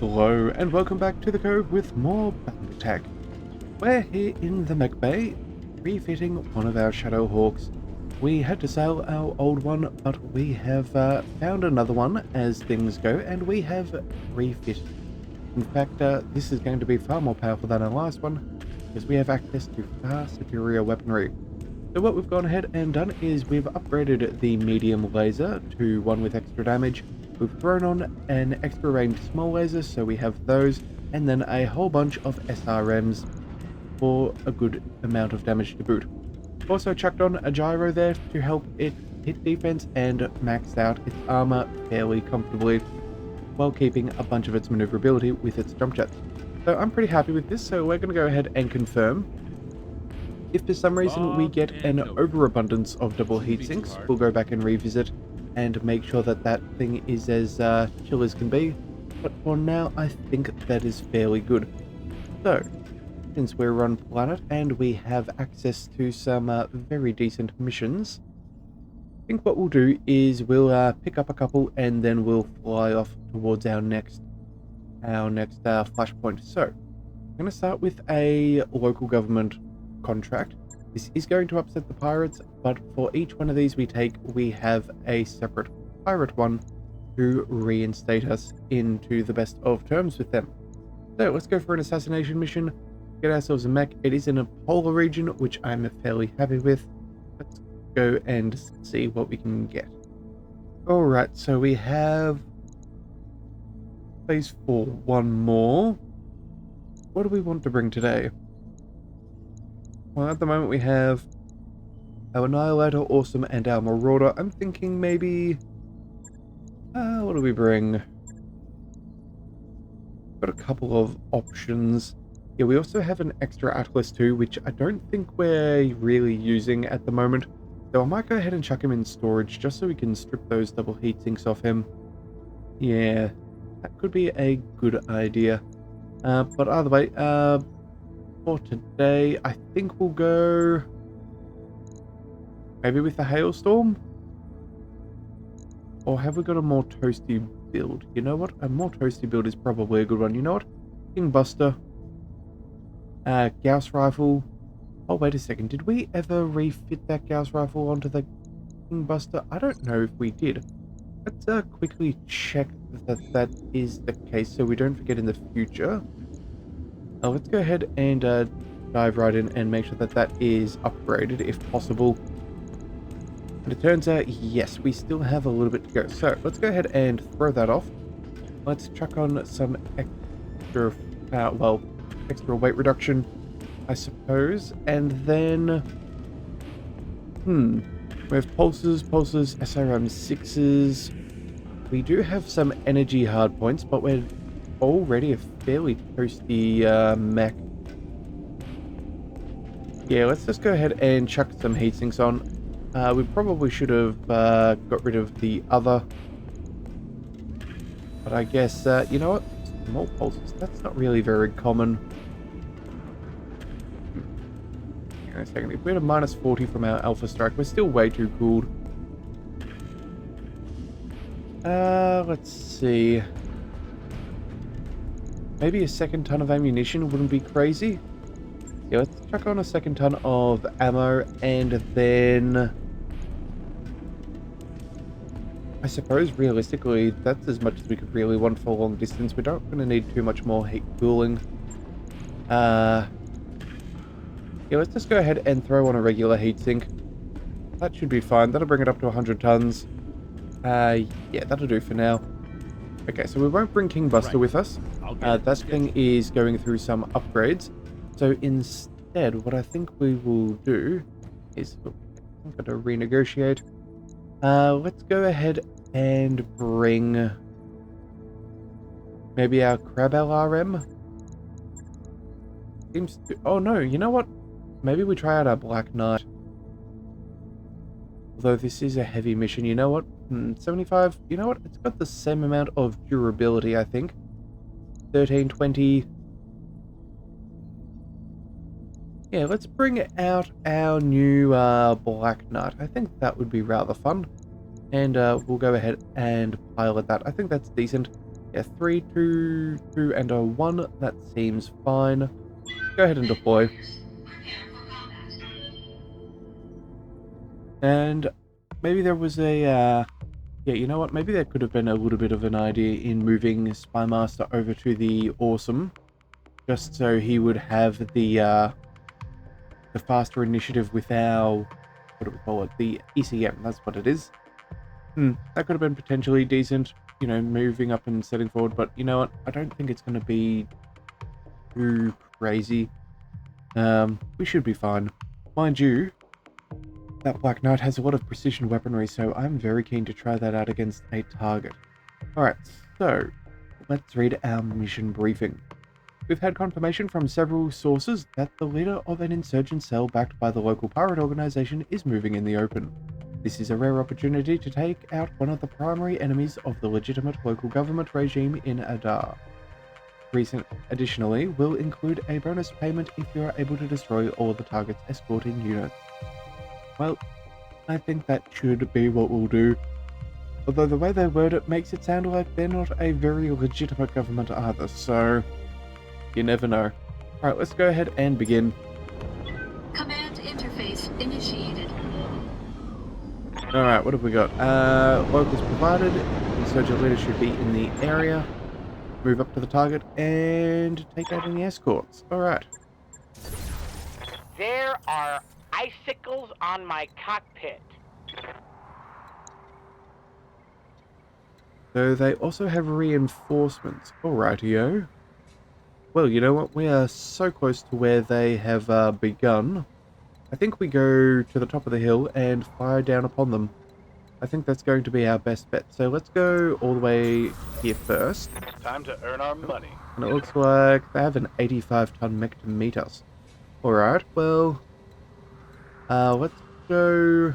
Hello and welcome back to the Cove with more Battletech. We're here in the Mech Bay, refitting one of our Shadow Hawks. We had to sell our old one, but we have found another one as things go, and we have refitted. In fact, this is going to be far more powerful than our last one, because we have access to far superior weaponry. So what we've gone ahead and done is we've upgraded the medium laser to one with extra damage. We've thrown on an extra range small laser, so we have those, and then a whole bunch of SRMs for a good amount of damage to boot. Also chucked on a gyro there to help it hit defense and maxed out its armor fairly comfortably, while keeping a bunch of its maneuverability with its jump jets. So I'm pretty happy with this, so we're going to go ahead and confirm. If for some reason we get an overabundance of double heat sinks, we'll go back and revisit and make sure that that thing is as chill as can be, but for now I think that is fairly good. So, since we're on planet and we have access to some very decent missions, I think what we'll do is we'll pick up a couple and then we'll fly off towards our next flashpoint. So, I'm going to start with a local government contract. This is going to upset the pirates, but for each one of these we have a separate pirate one to reinstate us into the best of terms with them. So let's go for an assassination mission, get ourselves a mech. It is in a polar region, which I'm fairly happy with. Let's go and see what we can get. Alright, so we have space for one more. What do we want to bring today? Well, at the moment we have our Annihilator, Awesome, and our Marauder. I'm thinking maybe... what do we bring? Got a couple of options. Yeah, we also have an extra Atlas too, which I don't think we're really using at the moment. So I might go ahead and chuck him in storage, just so we can strip those double heat sinks off him. Yeah, that could be a good idea. But either way, for today, I think we'll go maybe with the Hailstorm? Or have we got a more toasty build? You know what? A more toasty build is probably a good one. You know what? King Buster. Gauss Rifle. Oh, wait a second. Did we ever refit that Gauss Rifle onto the King Buster? I don't know if we did. Let's quickly check that that is the case so we don't forget in the future. Let's go ahead and dive right in and make sure that that is upgraded if possible. And it turns out, yes, we still have a little bit to go. So let's go ahead and throw that off. Let's chuck on some extra, extra weight reduction, I suppose. And then, we have pulses, SRM 6s. We do have some energy hardpoints, but we're already a fairly toasty mech. Yeah, let's just go ahead and chuck some heat sinks on. We probably should have got rid of the other, but I guess you know what, small pulses, that's not really very common. Hang on a second, if we had a minus 40 from our Alpha Strike, we're still way too cooled. Let's see. Maybe a second ton of ammunition wouldn't be crazy. Yeah, let's chuck on a second ton of ammo, and then I suppose realistically that's as much as we could really want for long distance. We're not going to need too much more heat cooling. Yeah, let's just go ahead and throw on a regular heatsink. That should be fine. That'll bring it up to 100 tons. Yeah, that'll do for now. Okay, so we won't bring King Buster with us. That thing is going through some upgrades. So instead, what I think we will do is... I'm going to renegotiate. Let's go ahead and bring... maybe our Crab LRM? Seems to... oh no, you know what? Maybe we try out our Black Knight. Although this is a heavy mission, you know what? 75, you know what? It's got the same amount of durability, I think. 1320. Yeah, let's bring out our new Black Knight. I think that would be rather fun. And we'll go ahead and pilot that. I think that's decent. Yeah, 3, 2, 2, and a 1. That seems fine. Go ahead and deploy. And maybe there was a, yeah, you know what? Maybe there could have been a little bit of an idea in moving Spymaster over to the Awesome, just so he would have the faster initiative with our, what do we call it? The ECM, that's what it is. That could have been potentially decent, you know, moving up and setting forward, but you know what? I don't think it's going to be too crazy. We should be fine. Mind you, that Black Knight has a lot of precision weaponry, so I'm very keen to try that out against a target. Alright, so let's read our mission briefing. We've had confirmation from several sources that the leader of an insurgent cell backed by the local pirate organization is moving in the open. This is a rare opportunity to take out one of the primary enemies of the legitimate local government regime in Adar. Additionally, will include a bonus payment if you are able to destroy all the target's escorting units. Well, I think that should be what we'll do. Although the way they word it makes it sound like they're not a very legitimate government either, so you never know. Alright, let's go ahead and begin. Command interface initiated. Alright, what have we got? Locals provided. Insurgent leaders should be in the area. Move up to the target and take out any escorts. Alright. There are icicles on my cockpit. So they also have reinforcements. Alrightio. Well, you know what? We are so close to where they have begun. I think we go to the top of the hill and fire down upon them. I think that's going to be our best bet. So let's go all the way here first. Time to earn our money. And it looks like they have an 85-ton mech to meet us. Alright, well, let's go,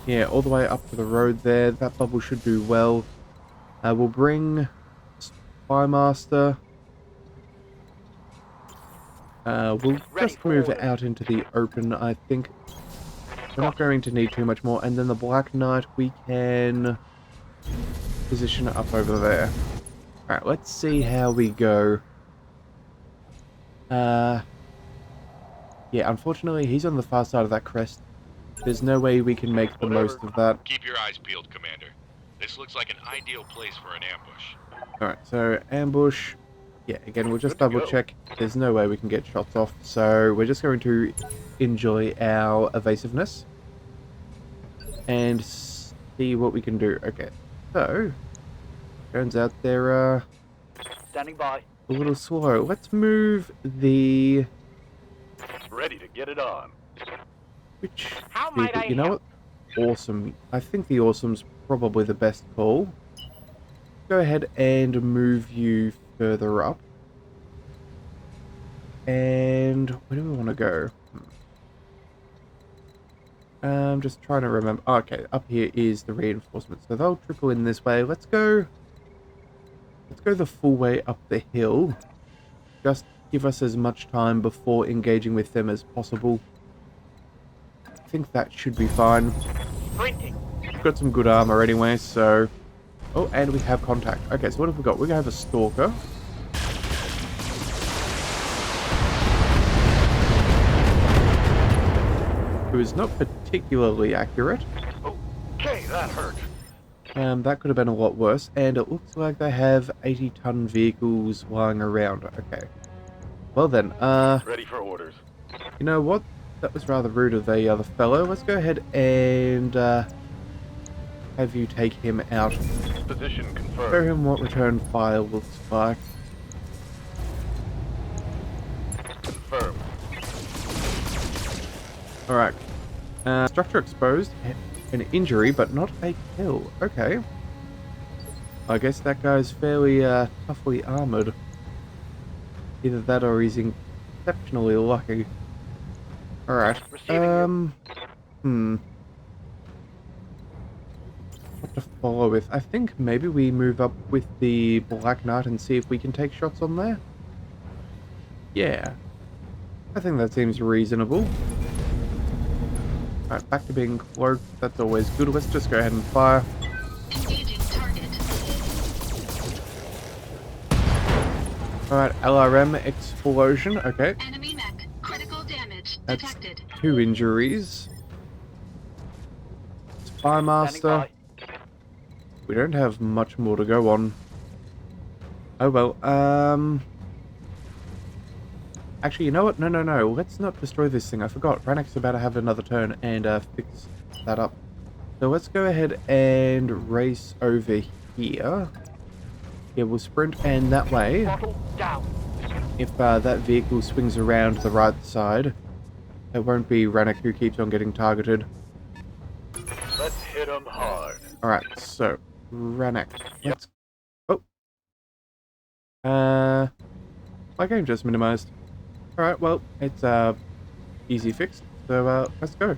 yeah, all the way up to the road there. That bubble should do well. We'll bring Spymaster. We'll just move it out into the open, I think. We're not going to need too much more. And then the Black Knight, we can position it up over there. Alright, let's see how we go. Yeah, unfortunately, he's on the far side of that crest. There's no way we can make the most of that. Keep your eyes peeled, Commander. This looks like an ideal place for an ambush. Alright, so ambush. Yeah, again, we'll just double check. There's no way we can get shots off, so we're just going to enjoy our evasiveness and see what we can do. Okay, so turns out they're Standing by. a little slow. Let's move the Ready to get it on. which How might I you know what? Awesome. I think the Awesome's probably the best call. Go ahead and move you further up. And where do we want to go? I'm just trying to remember. Oh, okay, up here is the reinforcements, so they'll trickle in this way. Let's go the full way up the hill. Just give us as much time before engaging with them as possible. I think that should be fine. Sprinting. We've got some good armor anyway, so... Oh, and we have contact. Okay, so what have we got? We're going to have a stalker. Who is not particularly accurate. Okay, that hurt. That could have been a lot worse. And it looks like they have 80-ton vehicles lying around. Okay. Well then, Ready for orders. you know what? That was rather rude of the other fellow. Let's go ahead and have you take him out. Position Show confirmed. him what return fire looks like. Confirmed. Alright. Structure exposed. An injury, but not a kill. Okay. I guess that guy's fairly toughly armored. Either that or he's exceptionally lucky. Alright. What to follow with? I think maybe we move up with the Black Knight and see if we can take shots on there. Yeah. I think that seems reasonable. Alright, back to being cloaked. That's always good. Let's just go ahead and fire. Engaging target. Alright, LRM explosion. Okay, Enemy mech. Critical damage that's detected. 2 injuries. Spy Standing Master. by. We don't have much more to go on. Oh well, actually, you know what? No. Let's not destroy this thing. I forgot. Ranak's about to have another turn and fix that up. So let's go ahead and race over here. Yeah, we'll sprint, and that way, Throttle down. if that vehicle swings around the right side, it won't be Ranak who keeps on getting targeted. Let's hit 'em hard. Alright, so, Ranak, let's... Oh! My game just minimized. Alright, well, it's easy fixed, so let's go.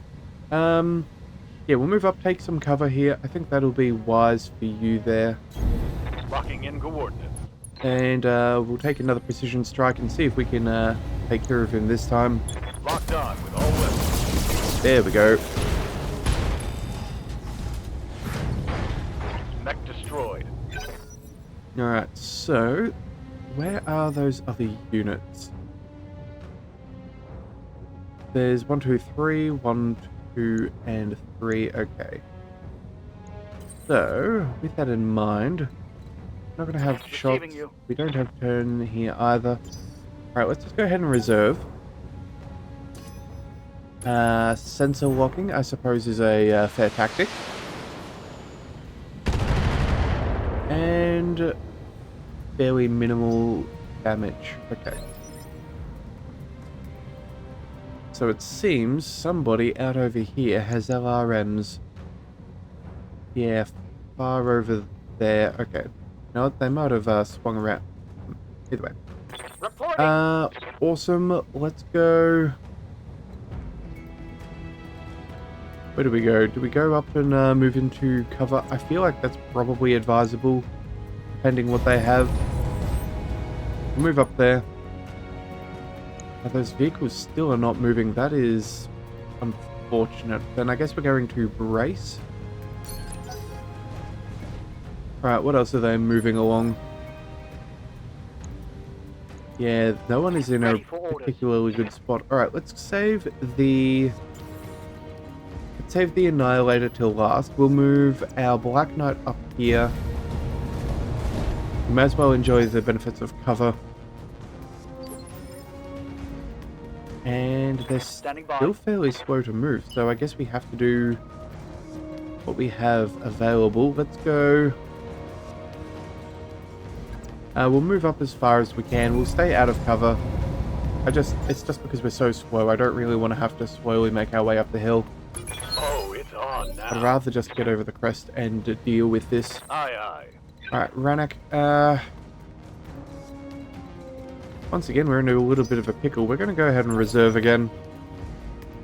Yeah, we'll move up, take some cover here. I think that'll be wise for you there. Locking in coordinates. And we'll take another precision strike and see if we can take care of him this time. Locked on with all weapons. There we go. Mech destroyed. Alright, so where are those other units? There's 1, 2, 3, 1, 2, and 3. Okay. So, with that in mind, not going to have shots. Receiving you. We don't have turn here either. Alright, let's just go ahead and reserve. Sensor locking, I suppose, is a fair tactic. And fairly minimal damage. Okay. So it seems somebody out over here has LRMs. Yeah, far over there. Okay. You know what? They might have swung around. Either way. Reporting. Awesome. Let's go. Where do we go? Do we go up and move into cover? I feel like that's probably advisable, depending what they have. We'll move up there. Those vehicles still are not moving. That is unfortunate. Then I guess we're going to brace. Alright, what else are they moving along? Yeah, no one is in a Ready for orders. particularly good spot. Alright, let's save the Annihilator till last. We'll move our Black Knight up here. We may as well enjoy the benefits of cover. And they're Standing by. still fairly slow to move, so I guess we have to do what we have available. Let's go. We'll move up as far as we can. We'll stay out of cover. It's just because we're so slow. I don't really want to have to slowly make our way up the hill. Oh, it's on now. I'd rather just get over the crest and deal with this. Aye, aye. Alright, Ranak, once again, we're into a little bit of a pickle. We're going to go ahead and reserve again.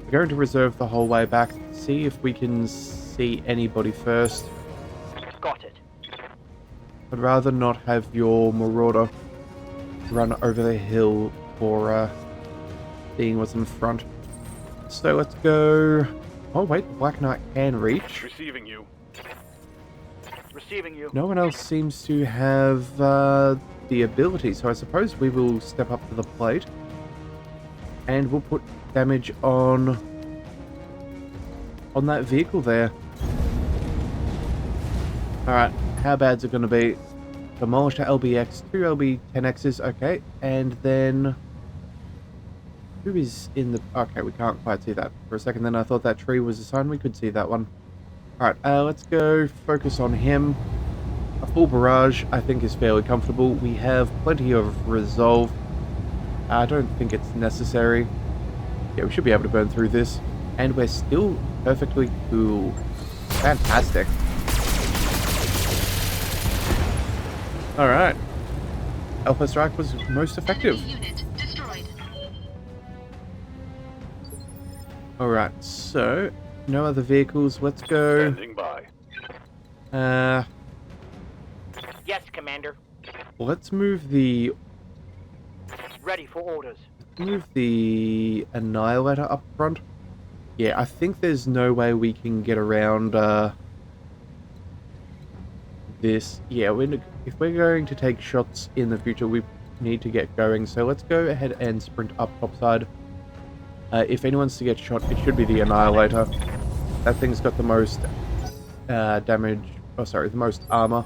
We're going to reserve the whole way back. See if we can see anybody first. Got it. I'd rather not have your Marauder run over the hill for seeing what's in front. So let's go... Oh wait, the Black Knight can reach. Receiving you. Receiving you. No one else seems to have the ability, so I suppose we will step up to the plate. And we'll put damage on that vehicle there. Alright, how bad's it going to be? Demolish the LBX, 2 LB-10Xs, okay. And then... Who is in the... Okay, we can't quite see that. For a second then I thought that tree was a sign we could see that one. Alright, let's go focus on him. A full barrage, I think, is fairly comfortable. We have plenty of resolve. I don't think it's necessary. Yeah, we should be able to burn through this. And we're still perfectly cool. Fantastic. Alright. Alpha Strike was most effective. Enemy unit destroyed. Alright, so... No other vehicles. Let's go. Standing by. Yes, Commander. Let's move the Ready for orders. Annihilator up front. Yeah, I think there's no way we can get around this. Yeah, if we're going to take shots in the future, we need to get going. So let's go ahead and sprint up topside. If anyone's to get shot, it should be the Annihilator. That thing's got the most damage. Oh, sorry, the most armor.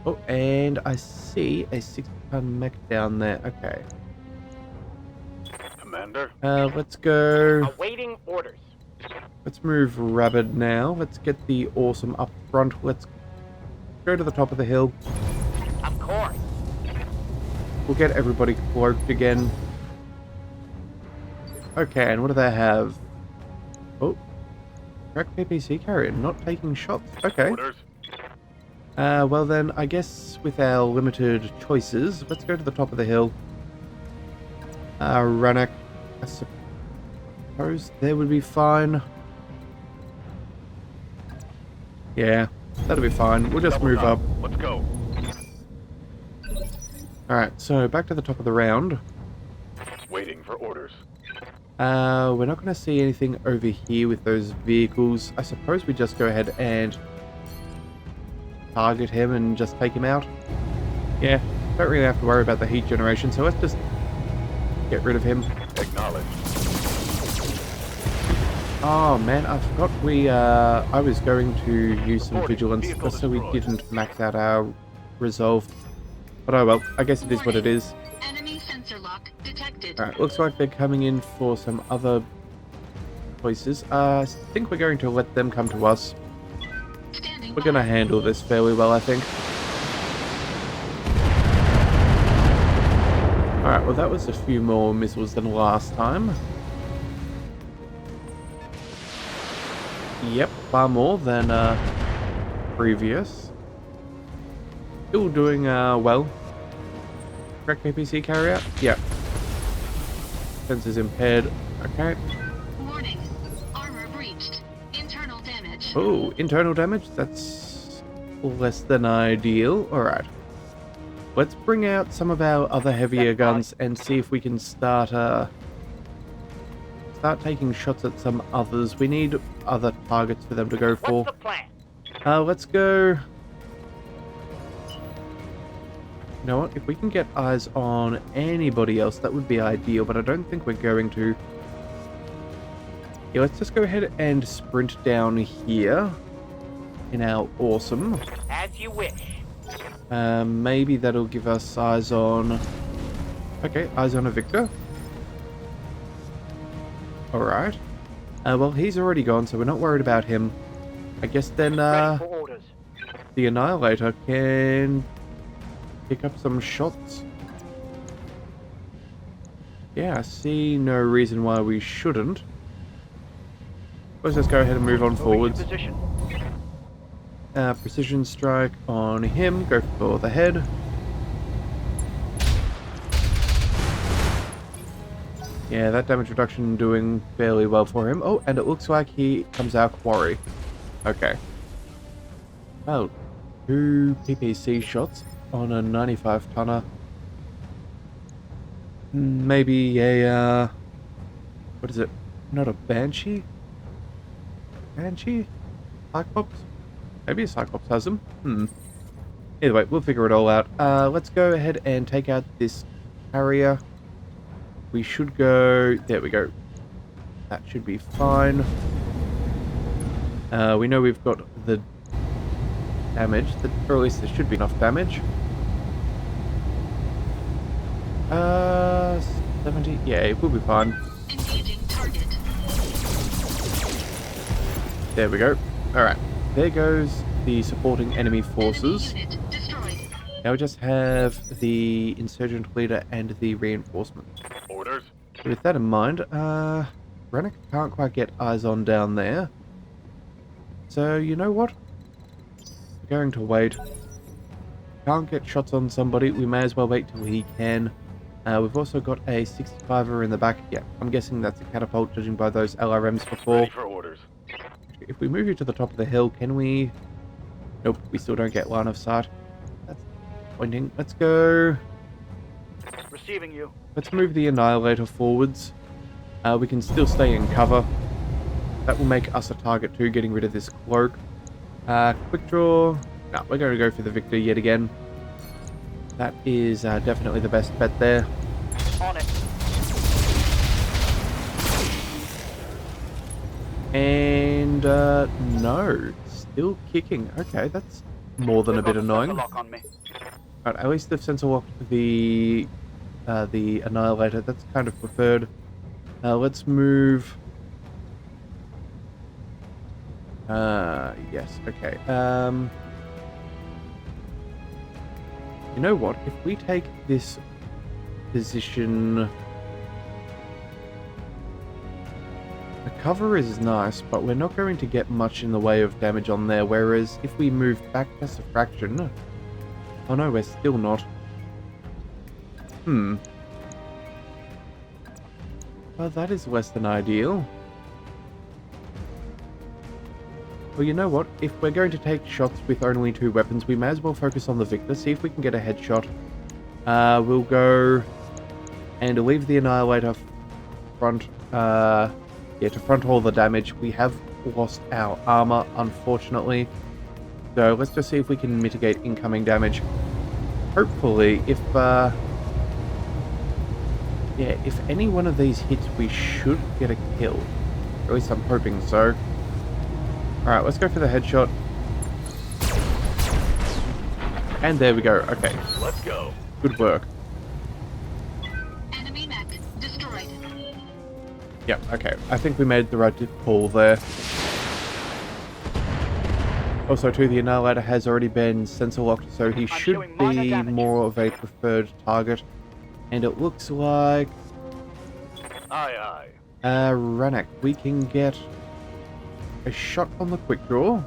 Oh, and I see a 60-ton mech down there. Okay. Commander. Let's go. Awaiting orders. Let's move Rabid now. Let's get the Awesome up front. Let's go to the top of the hill. Of course. We'll get everybody cloaked again. Okay, and what do they have? Oh. Correct PPC carrier, not taking shots. Okay. Orders. Well then, I guess with our limited choices, let's go to the top of the hill. Ranak, I suppose there would be fine. Yeah, that'll be fine. We'll just move up. Let's go. Alright, so back to the top of the round. Waiting for orders. We're not going to see anything over here with those vehicles. I suppose we just go ahead and target him and just take him out. Yeah, don't really have to worry about the heat generation, so let's just get rid of him. Acknowledged. Oh man, I forgot I was going to use some vigilance just so we didn't max out our resolve. But oh well, I guess it is what it is. Enemy sensor lock detected. Alright, looks like they're coming in for some other choices. I think we're going to let them come to us. Standing We're going to handle this fairly well, I think. Alright, well that was a few more missiles than last time. Yep, far more than previous. Still doing well. Correct PPC carrier? Yep. Sensors impaired. Okay. Warning. Armor breached. Internal damage. Oh, internal damage? That's less than ideal. Alright. Let's bring out some of our other heavier guns and see if we can start taking shots at some others. We need other targets for them to go for. What's the plan? Let's go. You know what? If we can get eyes on anybody else, that would be ideal, but I don't think we're going to. Yeah, let's just go ahead and sprint down here in our Awesome. As you wish. Maybe that'll give us eyes on... Okay, eyes on a Victor. Alright. Well, he's already gone, so we're not worried about him. I guess then, Ready for orders. the Annihilator can pick up some shots. Yeah, I see no reason why we shouldn't. Let's just go ahead and move on forwards. Position. Precision strike on him. Go for the head. Yeah, that damage reduction doing fairly well for him. Oh, and it looks like he comes our quarry. Okay. Well, 2 PPC shots on a 95-tonner. Maybe a, what is it? Not a Banshee? Banshee? Cyclops? Maybe a Cyclops has them. Either way, we'll figure it all out. Let's go ahead and take out this carrier. We should go... There we go. That should be fine. We know we've got the damage, or at least there should be enough damage. 70... Yeah, it will be fine. Engaging target. There we go. Alright. There goes the supporting enemy forces. Enemy unit destroyed. Now we just have the insurgent leader and the reinforcements. Orders. With that in mind, Rennick can't quite get eyes on down there. So, you know what? We're going to wait. Can't get shots on somebody, we may as well wait till he can. We've also got a 65er in the back. Yeah, I'm guessing that's a catapult, judging by those LRMs before. Ready for orders. If we move you to the top of the hill, can we... Nope, we still don't get line of sight. That's pointing. Let's go... Receiving you. Let's move the Annihilator forwards. We can still stay in cover. That will make us a target too, getting rid of this cloak. Quick draw. No, we're going to go for the Victor yet again. That is definitely the best bet there. On it. And no, still kicking. Okay, that's more than a bit annoying. Lock on me. Right, at least they've sensor locked the Annihilator. That's kind of preferred. Let's move. Yes, okay. You know what? If we take this position, the cover is nice, but we're not going to get much in the way of damage on there. Whereas if we move back just a fraction, oh no, we're still not. Well, that is less than ideal. Well, you know what? If we're going to take shots with only 2 weapons, we may as well focus on the victor, see if we can get a headshot. We'll go and leave the Annihilator front, to front all the damage. We have lost our armor, unfortunately. So let's just see if we can mitigate incoming damage. Hopefully, if any one of these hits, we should get a kill. At least I'm hoping so. Alright, let's go for the headshot. And there we go. Okay. Let's go. Good work. Enemy mech destroyed. Yep, okay. I think we made the right call there. Also, too, the Annihilator has already been sensor locked, so he should be more of a preferred target. And it looks like... Aye, aye. Ranak, we can get a shot on the quick draw.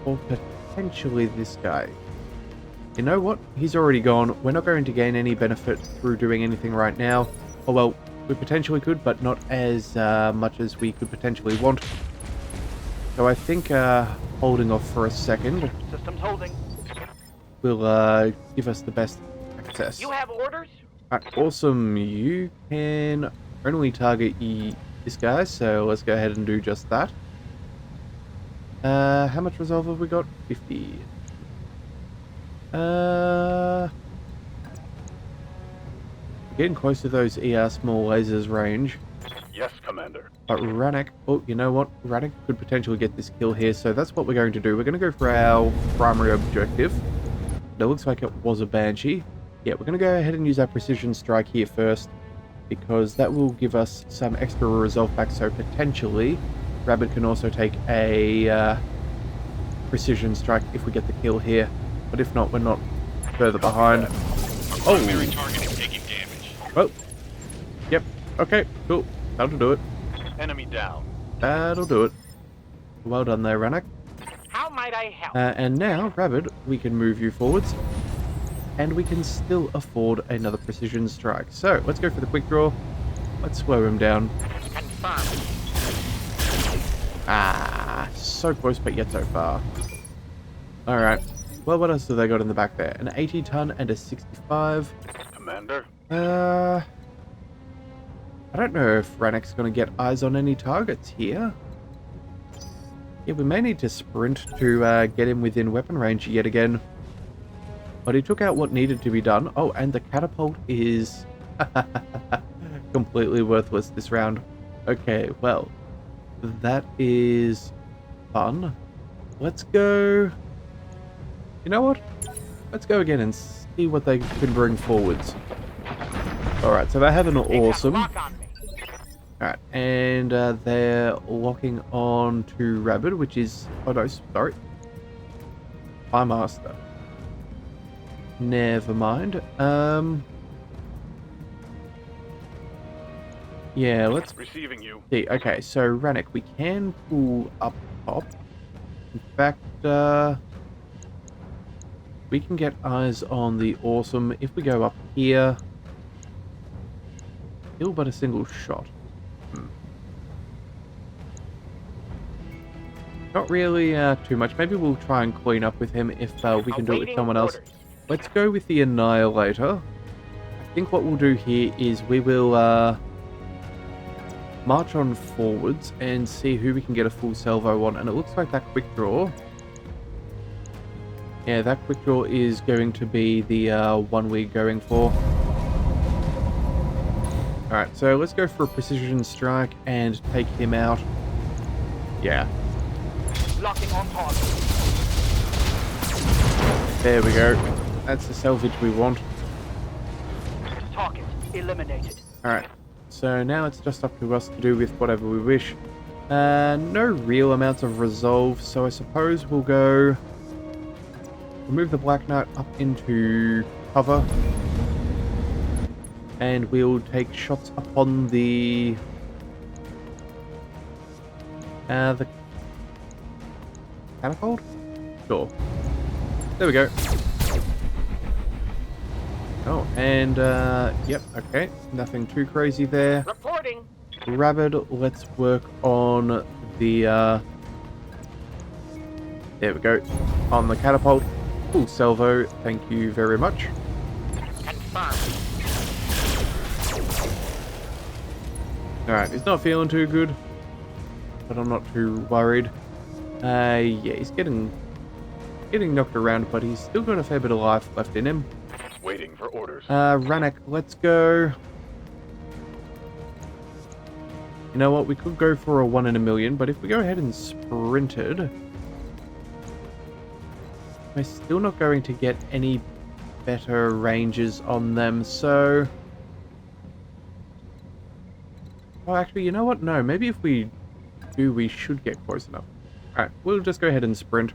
Or potentially this guy. You know what? He's already gone. We're not going to gain any benefit through doing anything right now. Oh well, we potentially could, but not as much as we could potentially want. So I think holding off for a second Systems holding. will give us the best access. You have orders? Alright, awesome. You can only target this guy, so let's go ahead and do just that. How much resolve have we got? 50. Getting close to those ER small lasers range. Yes, Commander. But Ranak, oh, you know what? Ranak could potentially get this kill here, so that's what we're going to do. We're going to go for our primary objective. It looks like it was a Banshee. Yeah, we're going to go ahead and use our precision strike here first, because that will give us some extra resolve back, so potentially Rabbit can also take a precision strike if we get the kill here. But if not, we're not further behind. Our primary target is taking damage. Oh, yep, okay, cool. That'll do it. Enemy down. That'll do it. Well done there, Ranak. How might I help? And now, Rabbit, we can move you forwards. And we can still afford another precision strike. So, let's go for the quick draw. Let's slow him down. Confirmed. Ah, so close, but yet so far. Alright. Well, what else do they got in the back there? An 80-ton and a 65. Commander. I don't know if Ranak's going to get eyes on any targets here. Yeah, we may need to sprint to get him within weapon range yet again. But he took out what needed to be done. Oh, and the catapult is completely worthless this round. Okay, well, that is fun. Let's go... You know what? Let's go again and see what they can bring forwards. Alright, so they have an awesome... Lock on me. Alright, and they're locking on to Rabbit, which is... Oh no, sorry. Master. Never mind. Yeah, let's Receiving you. see. Okay, so Ranak, we can pull up top. In fact, we can get eyes on the awesome if we go up here. Still but a single shot. Not really too much. Maybe we'll try and clean up with him if we can do it with someone else. Orders. Let's go with the Annihilator. I think what we'll do here is we will march on forwards and see who we can get a full salvo on. And it looks like that quick draw Yeah, that quick draw is going to be the one we're going for. Alright, so let's go for a precision strike and take him out. Yeah. Locking on target. There we go. That's the salvage we want. Target eliminated. Alright, so now it's just up to us to do with whatever we wish. No real amounts of resolve, so I suppose we'll go... Move the Black Knight up into cover. And we'll take shots upon the catapult? Sure. There we go. Oh, and, yep, okay. Nothing too crazy there. Reporting. Rabid, let's work on the, there we go. On the catapult. Full salvo, thank you very much. Confirmed. Alright, he's not feeling too good, but I'm not too worried. Yeah, he's getting knocked around, but he's still got a fair bit of life left in him. Waiting for orders. Ranek, let's go. You know what, we could go for a 1 in a million, but if we go ahead and sprinted, we're still not going to get any better ranges on them, so... Oh, actually, you know what? No, maybe if we do, we should get close enough. Alright, we'll just go ahead and sprint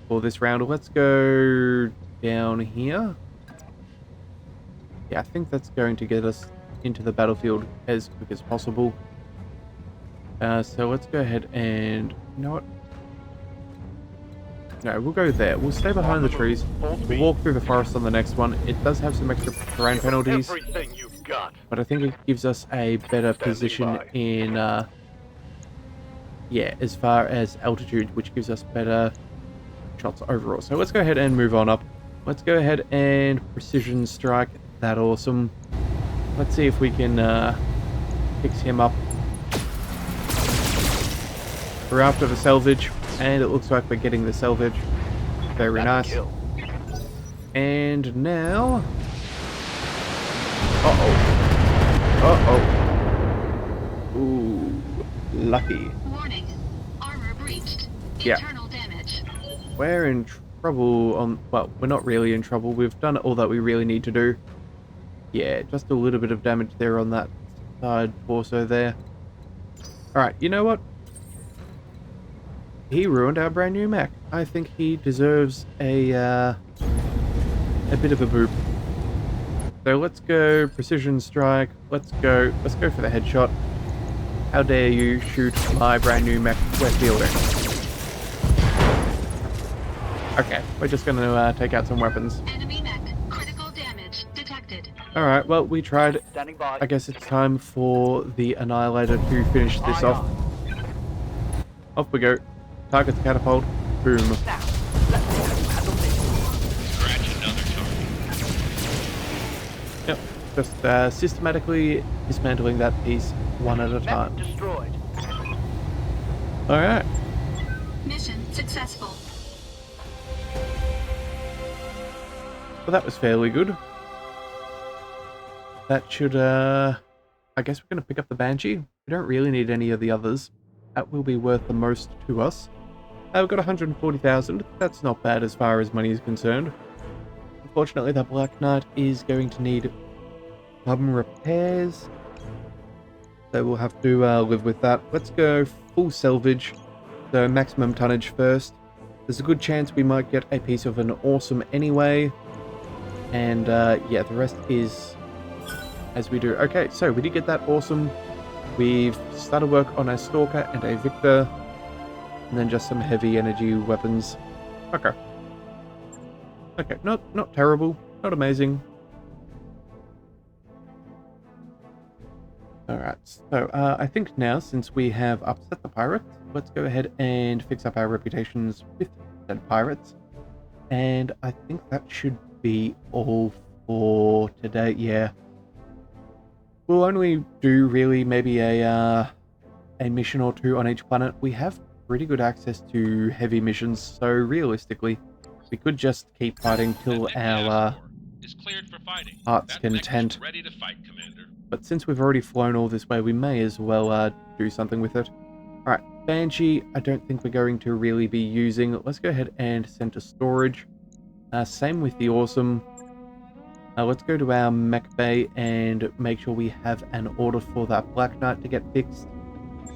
for this round. Let's go down here. Yeah, I think that's going to get us into the battlefield as quick as possible. So let's go ahead and... You know what? No, we'll go there. We'll stay behind the trees. We'll walk through the forest on the next one. It does have some extra terrain penalties, Everything you've got. but I think it gives us a better position by. in, yeah, as far as altitude, which gives us better shots overall. So let's go ahead and move on up. Let's go ahead and precision strike that awesome. Let's see if we can fix him up. We're after the salvage, and it looks like we're getting the salvage. Very nice. Kill. And now... Uh-oh. Uh-oh. Ooh, lucky. Warning. Armor breached. Yeah. Internal damage. We're in trouble on... Well, we're not really in trouble. We've done all that we really need to do. Yeah, just a little bit of damage there on that side torso there. Alright, you know what? He ruined our brand new mech. I think he deserves a bit of a boop. So let's go precision strike. Let's go for the headshot. How dare you shoot my brand new mech we're fielding. Okay, we're just gonna take out some weapons. Enemy mech. Critical damage detected. Alright, well, we tried. Standing by. I guess it's time for the Annihilator to finish this off. Off we go. Target the catapult. Boom. Now, let's handle this. Scratch another target. Yep. Just systematically dismantling that piece one at a Mech time. destroyed. Alright. Mission successful. Well, that was fairly good. That should, I guess we're going to pick up the Banshee. We don't really need any of the others. That will be worth the most to us. We've got 140,000. That's not bad as far as money is concerned. Unfortunately, that Black Knight is going to need some repairs. So we'll have to live with that. Let's go full salvage. So maximum tonnage first. There's a good chance we might get a piece of an awesome anyway. And yeah, the rest is as we do. Okay, so we did get that awesome. We've started work on a Stalker and a Victor. And then just some heavy energy weapons. Okay. Okay, not terrible. Not amazing. Alright, so I think now, since we have upset the pirates, let's go ahead and fix up our reputations with said pirates. And I think that should be all for today, yeah. We'll only do really maybe a mission or two on each planet. We have pretty good access to heavy missions, so realistically, We could just keep fighting till That Mech we our asked for is cleared for fighting. heart's That Mech is content. ready to fight, Commander. But since we've already flown all this way, we may as well do something with it. Alright, Banshee, I don't think we're going to really be using. Let's go ahead and send to storage. Same with the Awesome. Let's go to our mech bay and make sure we have an order for that Black Knight to get fixed.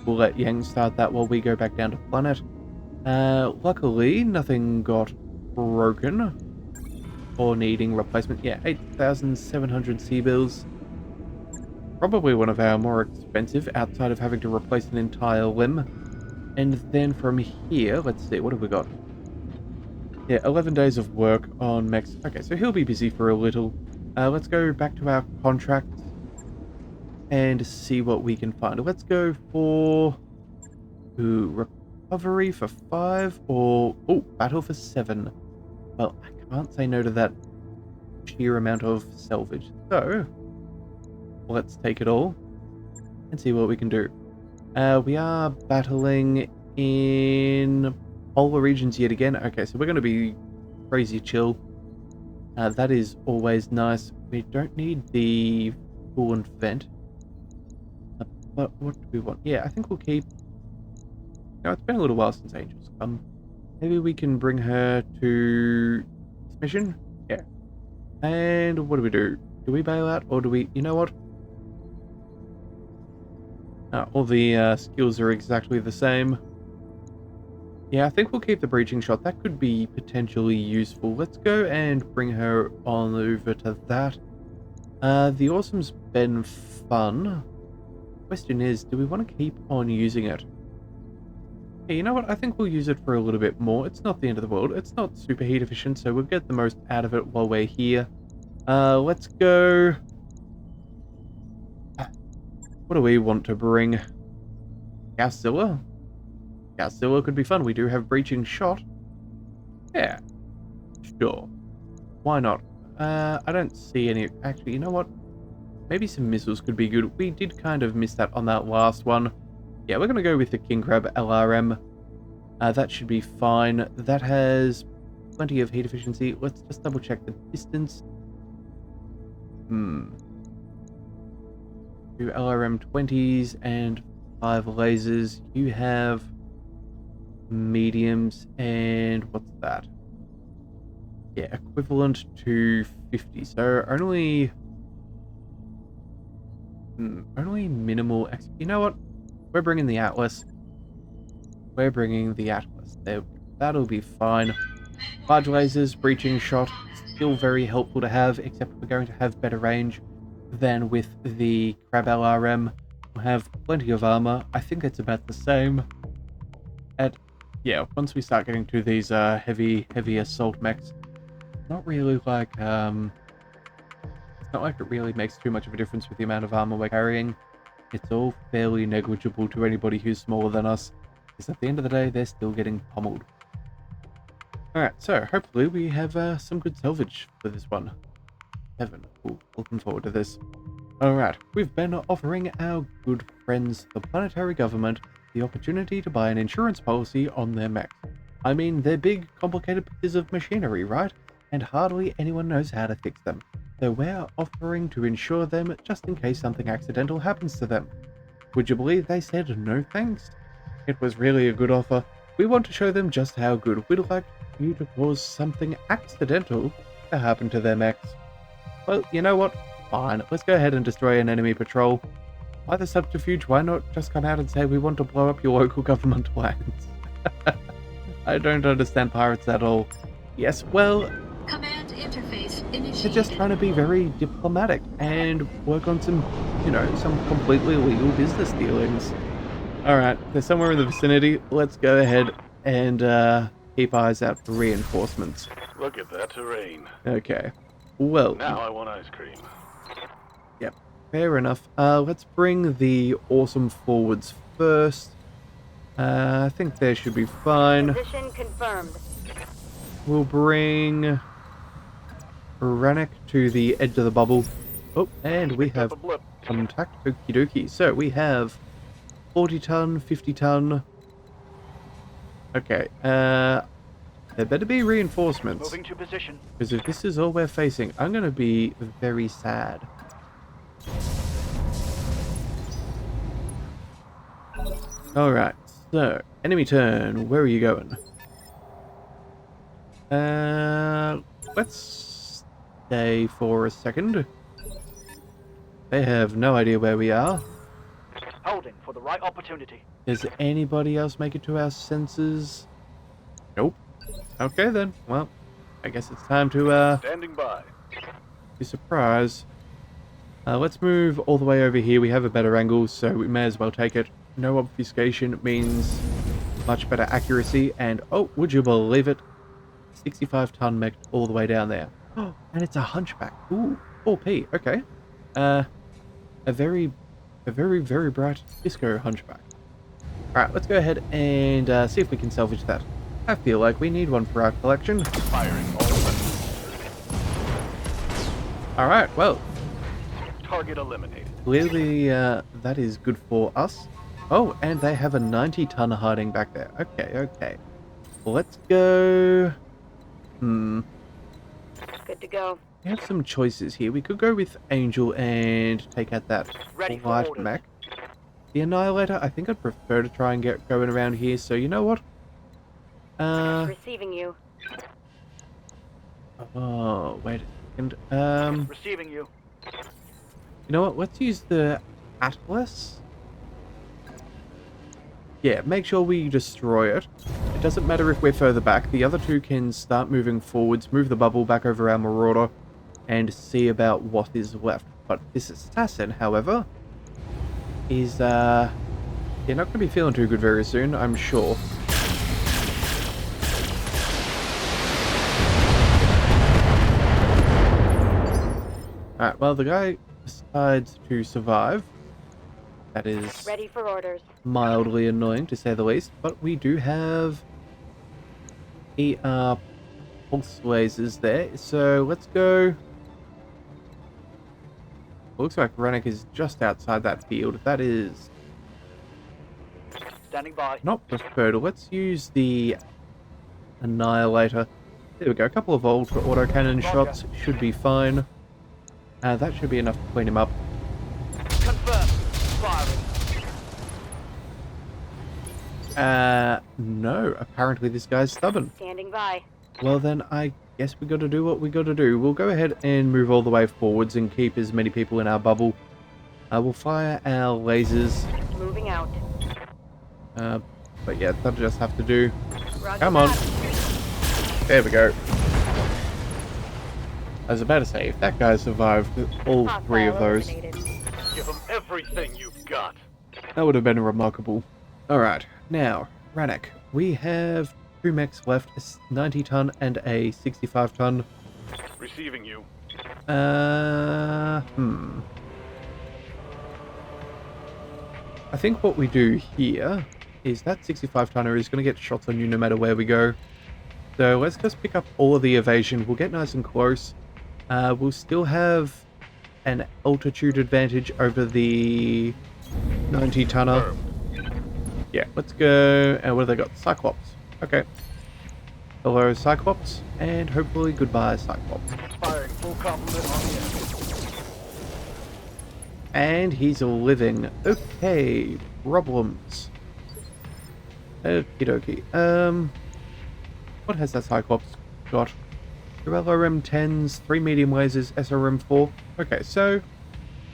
We'll let Yang start that while we go back down to planet. Luckily, nothing got broken or needing replacement. Yeah, 8,700 C-bills. Probably one of our more expensive outside of having to replace an entire limb. And then from here, let's see, what have we got? Yeah, 11 days of work on Mechs. Okay, so he'll be busy for a little. Let's go back to our contracts and see what we can find. Let's go for recovery for 5 or battle for 7. Well, I can't say no to that sheer amount of salvage. So let's take it all and see what we can do. We are battling in polar regions yet again. Okay, so we're going to be crazy chill. That is always nice. We don't need the coolant vent. But what do we want? Yeah, I think we'll keep... No, it's been a little while since Angel's come. Maybe we can bring her to this mission? Yeah. And what do we do? Do we bail out or do we... You know what? All the skills are exactly the same. Yeah, I think we'll keep the breaching shot. That could be potentially useful. Let's go and bring her on over to that. The Awesome's been fun. Question is, do we want to keep on using it? Yeah, you know what? I think we'll use it for a little bit more. It's not the end of the world. It's not super heat efficient, so we'll get the most out of it while we're here. Let's go... What do we want to bring? Godzilla? Godzilla could be fun. We do have breaching shot. Yeah. Sure. Why not? I don't see any... Actually, you know what? Maybe some missiles could be good. We did kind of miss that on that last one. Yeah, we're going to go with the King Crab LRM. That should be fine. That has plenty of heat efficiency. Let's just double check the distance. 2 LRM 20s and 5 lasers. You have mediums and what's that? Yeah, equivalent to 50. So only minimal. You know what? We're bringing the Atlas. We're bringing the Atlas. There, that'll be fine. Large lasers, breaching shot, still very helpful to have, except we're going to have better range than with the Crab LRM. We'll have plenty of armor. I think it's about the same. Yeah, once we start getting to these heavy assault mechs, not really like it's not like it really makes too much of a difference with the amount of armor we're carrying. It's all fairly negligible to anybody who's smaller than us, because at the end of the day, they're still getting pummeled. Alright, so hopefully we have some good salvage for this one. Heaven. Ooh, looking forward to this. Alright, we've been offering our good friends, the planetary government, the opportunity to buy an insurance policy on their mechs. I mean, they're big, complicated pieces of machinery, right? And hardly anyone knows how to fix them. So we're offering to insure them just in case something accidental happens to them. Would you believe they said no thanks? It was really a good offer. We want to show them just how good we'd like you to cause something accidental to happen to their mechs. Well, you know what? Fine, let's go ahead and destroy an enemy patrol. Why the subterfuge? Why not just come out and say we want to blow up your local government lands? I don't understand pirates at all. Yes, well... Command interface initiated. They're just trying to be very diplomatic and work on some, some completely legal business dealings. Alright, they're somewhere in the vicinity. Let's go ahead and keep eyes out for reinforcements. Look at that terrain. Okay. Well... Now I want ice cream. Yep, fair enough. Let's bring the Awesome forwards first. I think they should be fine. Position confirmed. We'll bring Ranik to the edge of the bubble. Oh, and we have contact. Okie dokie. So we have 40 ton, 50 ton. Okay. There better be reinforcements. Moving to position. Because if this is all we're facing, I'm going to be very sad. Alright, so, enemy turn. Where are you going? Let's stay for a second. They have no idea where we are. Holding for the right opportunity. Does anybody else make it to our senses? Nope. Okay then. Well, I guess it's time to Standing by. be surprised. Let's move all the way over here. We have a better angle, so we may as well take it. No obfuscation means much better accuracy. And oh, would you believe it? 65-ton mech all the way down there. Oh, and it's a hunchback. Ooh, 4p. Okay. A very bright disco hunchback. Alright, let's go ahead and see if we can salvage that. I feel like we need one for our collection. Firing all weapons. Alright, well, Target eliminated. clearly that is good for us. Oh, and they have a 90-ton hiding back there. Okay. Let's go... Good to go. We have some choices here. We could go with Angel and take out that Ready for light orders. mech. The Annihilator, I think I'd prefer to try and get going around here, so you know what? Receiving you. Oh, wait a second. Receiving you. You know what? Let's use the Atlas. Yeah, make sure we destroy it. It doesn't matter if we're further back. The other two can start moving forwards, move the bubble back over our Marauder, and see about what is left. But this assassin, however, is, you're not going to be feeling too good very soon, I'm sure. Alright, well, the guy decides to survive. That is Ready for orders. mildly annoying, to say the least. But we do have ER pulse lasers there. So let's go. Looks like Rennick is just outside that field. That is Standing by. not preferred. Let's use the Annihilator. There we go. A couple of ultra autocannon shots should be fine. That should be enough to clean him up. Confirm. Firing. No. Apparently this guy's stubborn. Standing by. Well then, I guess we gotta do what we gotta do. We'll go ahead and move all the way forwards and keep as many people in our bubble. We'll fire our lasers. Moving out. But yeah, that'll just have to do. Roger Come on. that. There we go. I was about to say, if that guy survived all three of Hostile those, eliminated. Give them everything you've got. that would have been remarkable. Alright, now, Rannoch. We have 2 mechs left, a 90-ton and a 65-ton. Receiving you. I think what we do here is that 65-tonner is going to get shots on you no matter where we go. So let's just pick up all of the evasion. We'll get nice and close. We'll still have an altitude advantage over the 90-tonner. Yeah, let's go. And what have they got? Cyclops. Okay. Hello, Cyclops. And hopefully goodbye, Cyclops. Firing full complement on the end. And he's living. Okay, problems. Okie dokie. What has that Cyclops got? 2 LRM-10s, 3 medium lasers, SRM-4. Okay, so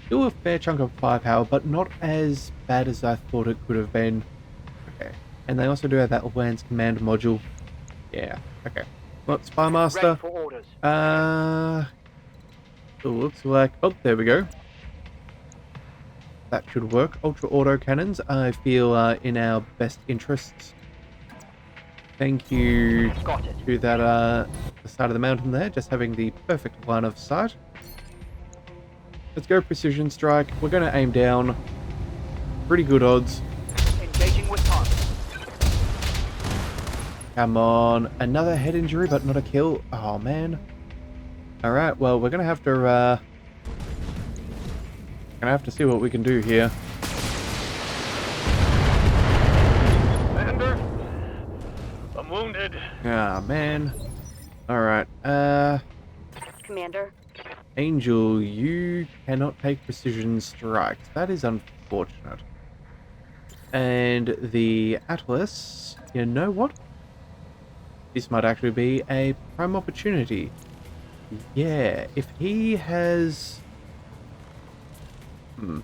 still a fair chunk of firepower, but not as bad as I thought it could have been. Okay, and they also do have that Lance Command module. Yeah, okay. Well, Spy Master. Ready for orders. It looks like... Oh, there we go. That should work. Ultra auto cannons, I feel, are in our best interests. Thank you Got it. to that, the side of the mountain there, just having the perfect line of sight. Let's go precision strike. We're going to aim down. Pretty good odds. Engaging with target. Come on. Another head injury, but not a kill. Oh, man. Alright, well, we're going to have to see what we can do here. Commander, I'm wounded. Ah, man. Alright, Commander. Angel, you cannot take precision strikes. That is unfortunate. And the Atlas, you know what? This might actually be a prime opportunity. Yeah, if he has... I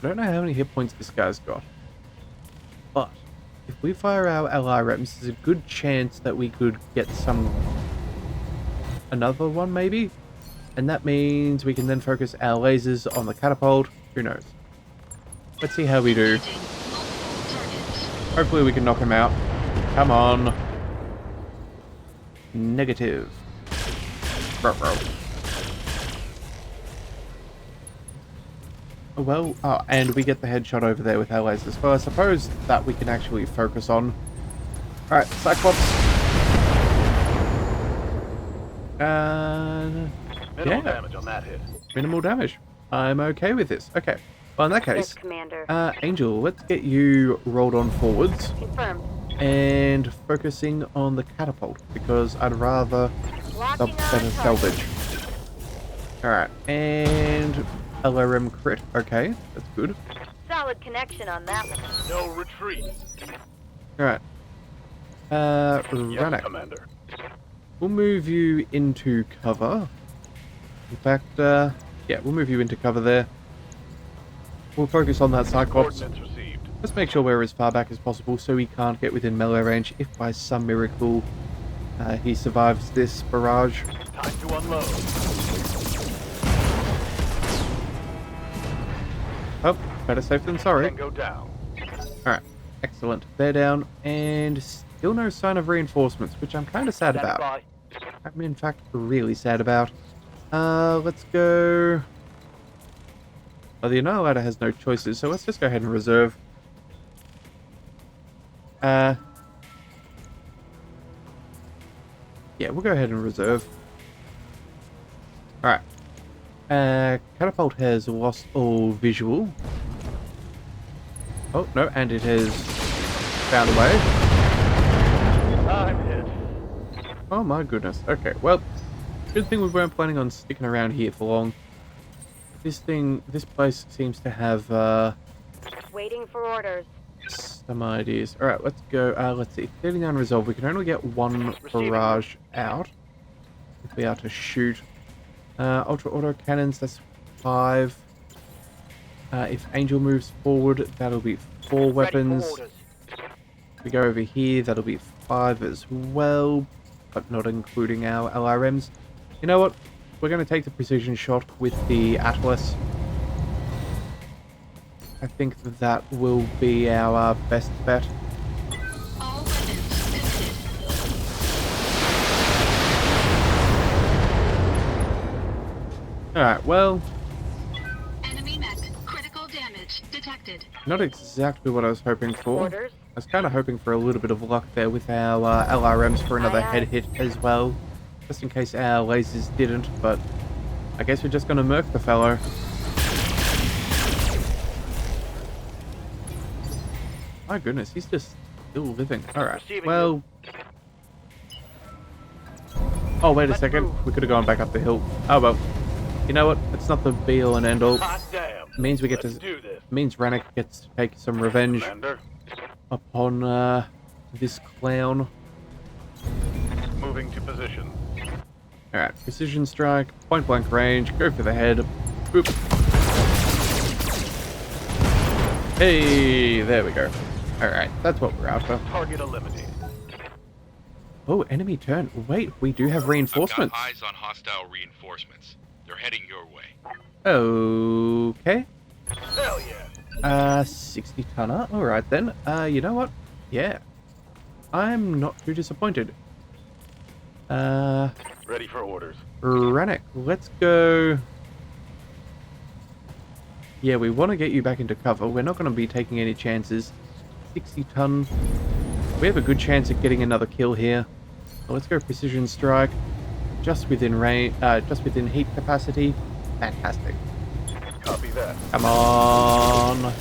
don't know how many hit points this guy's got. But if we fire our LRMs, there's a good chance that we could get another one maybe? And that means we can then focus our lasers on the catapult. Who knows? Let's see how we do. Hopefully we can knock him out. Come on. Negative. Ruh-roh. Oh, well, and we get the headshot over there with our lasers. Well, I suppose that we can actually focus on. Alright, Cyclops. Minimal damage on that hit. Minimal damage. I'm okay with this. Okay. Well, in that Yes, case, Commander. Angel, let's get you rolled on forwards Confirmed. and focusing on the catapult because I'd rather the Locking on better target. salvage. Alright, and LRM crit. Okay, that's good. Solid connection on that one. No retreat. Alright. Yes, Ranak, Commander. we'll move you into cover. In fact, yeah, we'll move you into cover there. We'll focus on that Cyclops. Coordinates received. Let's make sure we're as far back as possible so he can't get within melee range if by some miracle he survives this barrage. Time to unload. Oh, better safe than sorry. Tango down. Alright, excellent. They're down, and still no sign of reinforcements, which I'm kind of sad Standing about. by. I'm in fact really sad about. Let's go... Oh, the Annihilator has no choices, so let's just go ahead and reserve. Yeah, we'll go ahead and reserve. Alright. Catapult has lost all visual. Oh, no, and it has found a way. I'm hit. Oh my goodness. Okay, well, good thing we weren't planning on sticking around here for long. This place seems to have, Waiting for orders. some ideas. Alright, let's go. Let's see. 39 resolve. We can only get one Receiving. barrage out if we are to shoot. Ultra auto cannons, that's 5. If Angel moves forward, that'll be 4 Ready for weapons. orders. If we go over here, that'll be 5 as well, but not including our LRMs. You know what? We're going to take the precision shot with the Atlas. I think that will be our best bet. All weapons committed. Alright, well, Enemy mech. Critical damage detected. not exactly what I was hoping for. Orders. I was kind of hoping for a little bit of luck there with our LRMs for another Aye, aye. head hit as well. Just in case our lasers didn't, but I guess we're just going to murk the fellow. My goodness, he's just still living. Alright, Receiving well... Oh, wait a Let's second. move. We could have gone back up the hill. Oh, well. You know what? It's not the be-all and end-all. Hot damn. Means we get Let's to... do this. Means Ranak gets to take some revenge Commander. upon this clown. Moving to position. Alright, precision strike, point blank range, go for the head. Boop. Hey, there we go. Alright, that's what we're after. Target eliminated. Oh, enemy turn. Wait, we do have reinforcements. I've got eyes on hostile reinforcements. They're heading your way. Okay. Hell yeah. 60 tonner. Alright then. You know what? Yeah. I'm not too disappointed. Ready for orders. Ranak, let's go. Yeah, we want to get you back into cover. We're not going to be taking any chances. 60 ton. We have a good chance of getting another kill here. So let's go precision strike. Just within range, just within heat capacity. Fantastic. Copy that. Come on.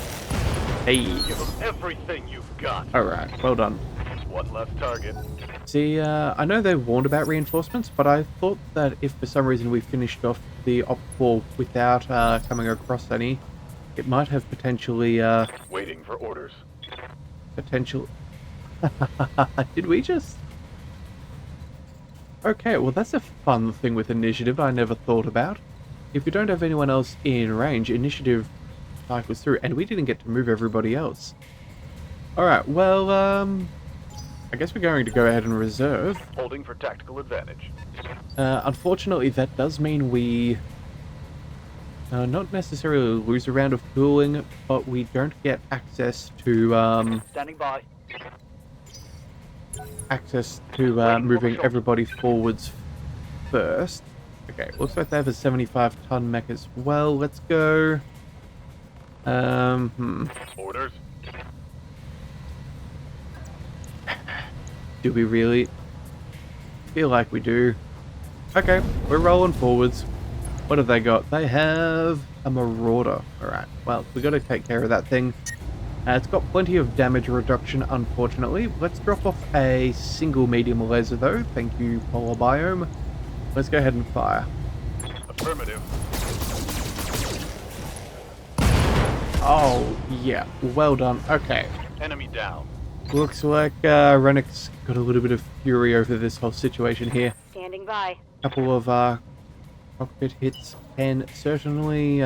Hey. Give them everything you've got. Alright, well done. One less target. See, I know they warned about reinforcements, but I thought that if for some reason we finished off the Op 4 without coming across any, it might have potentially, Waiting for orders. potential... Did we just... Okay, well that's a fun thing with initiative I never thought about. If you don't have anyone else in range, initiative cycles through, and we didn't get to move everybody else. Alright, well, I guess we're going to go ahead and reserve. Holding for tactical advantage. Unfortunately, that does mean we not necessarily lose a round of cooling, but we don't get access to Standing by. moving everybody forwards first. Okay, looks like they have a 75-ton mech as well. Let's go. Orders. Do we really? Feel like we do. Okay, we're rolling forwards. What have they got? They have a Marauder. Alright, well, we got to take care of that thing. It's got plenty of damage reduction, unfortunately. Let's drop off a single medium laser, though. Thank you, Polar Biome. Let's go ahead and fire. Affirmative. Oh, yeah. Well done. Okay. Enemy down. Looks like Rennick's got a little bit of fury over this whole situation here. Standing by. Couple of cockpit hits can certainly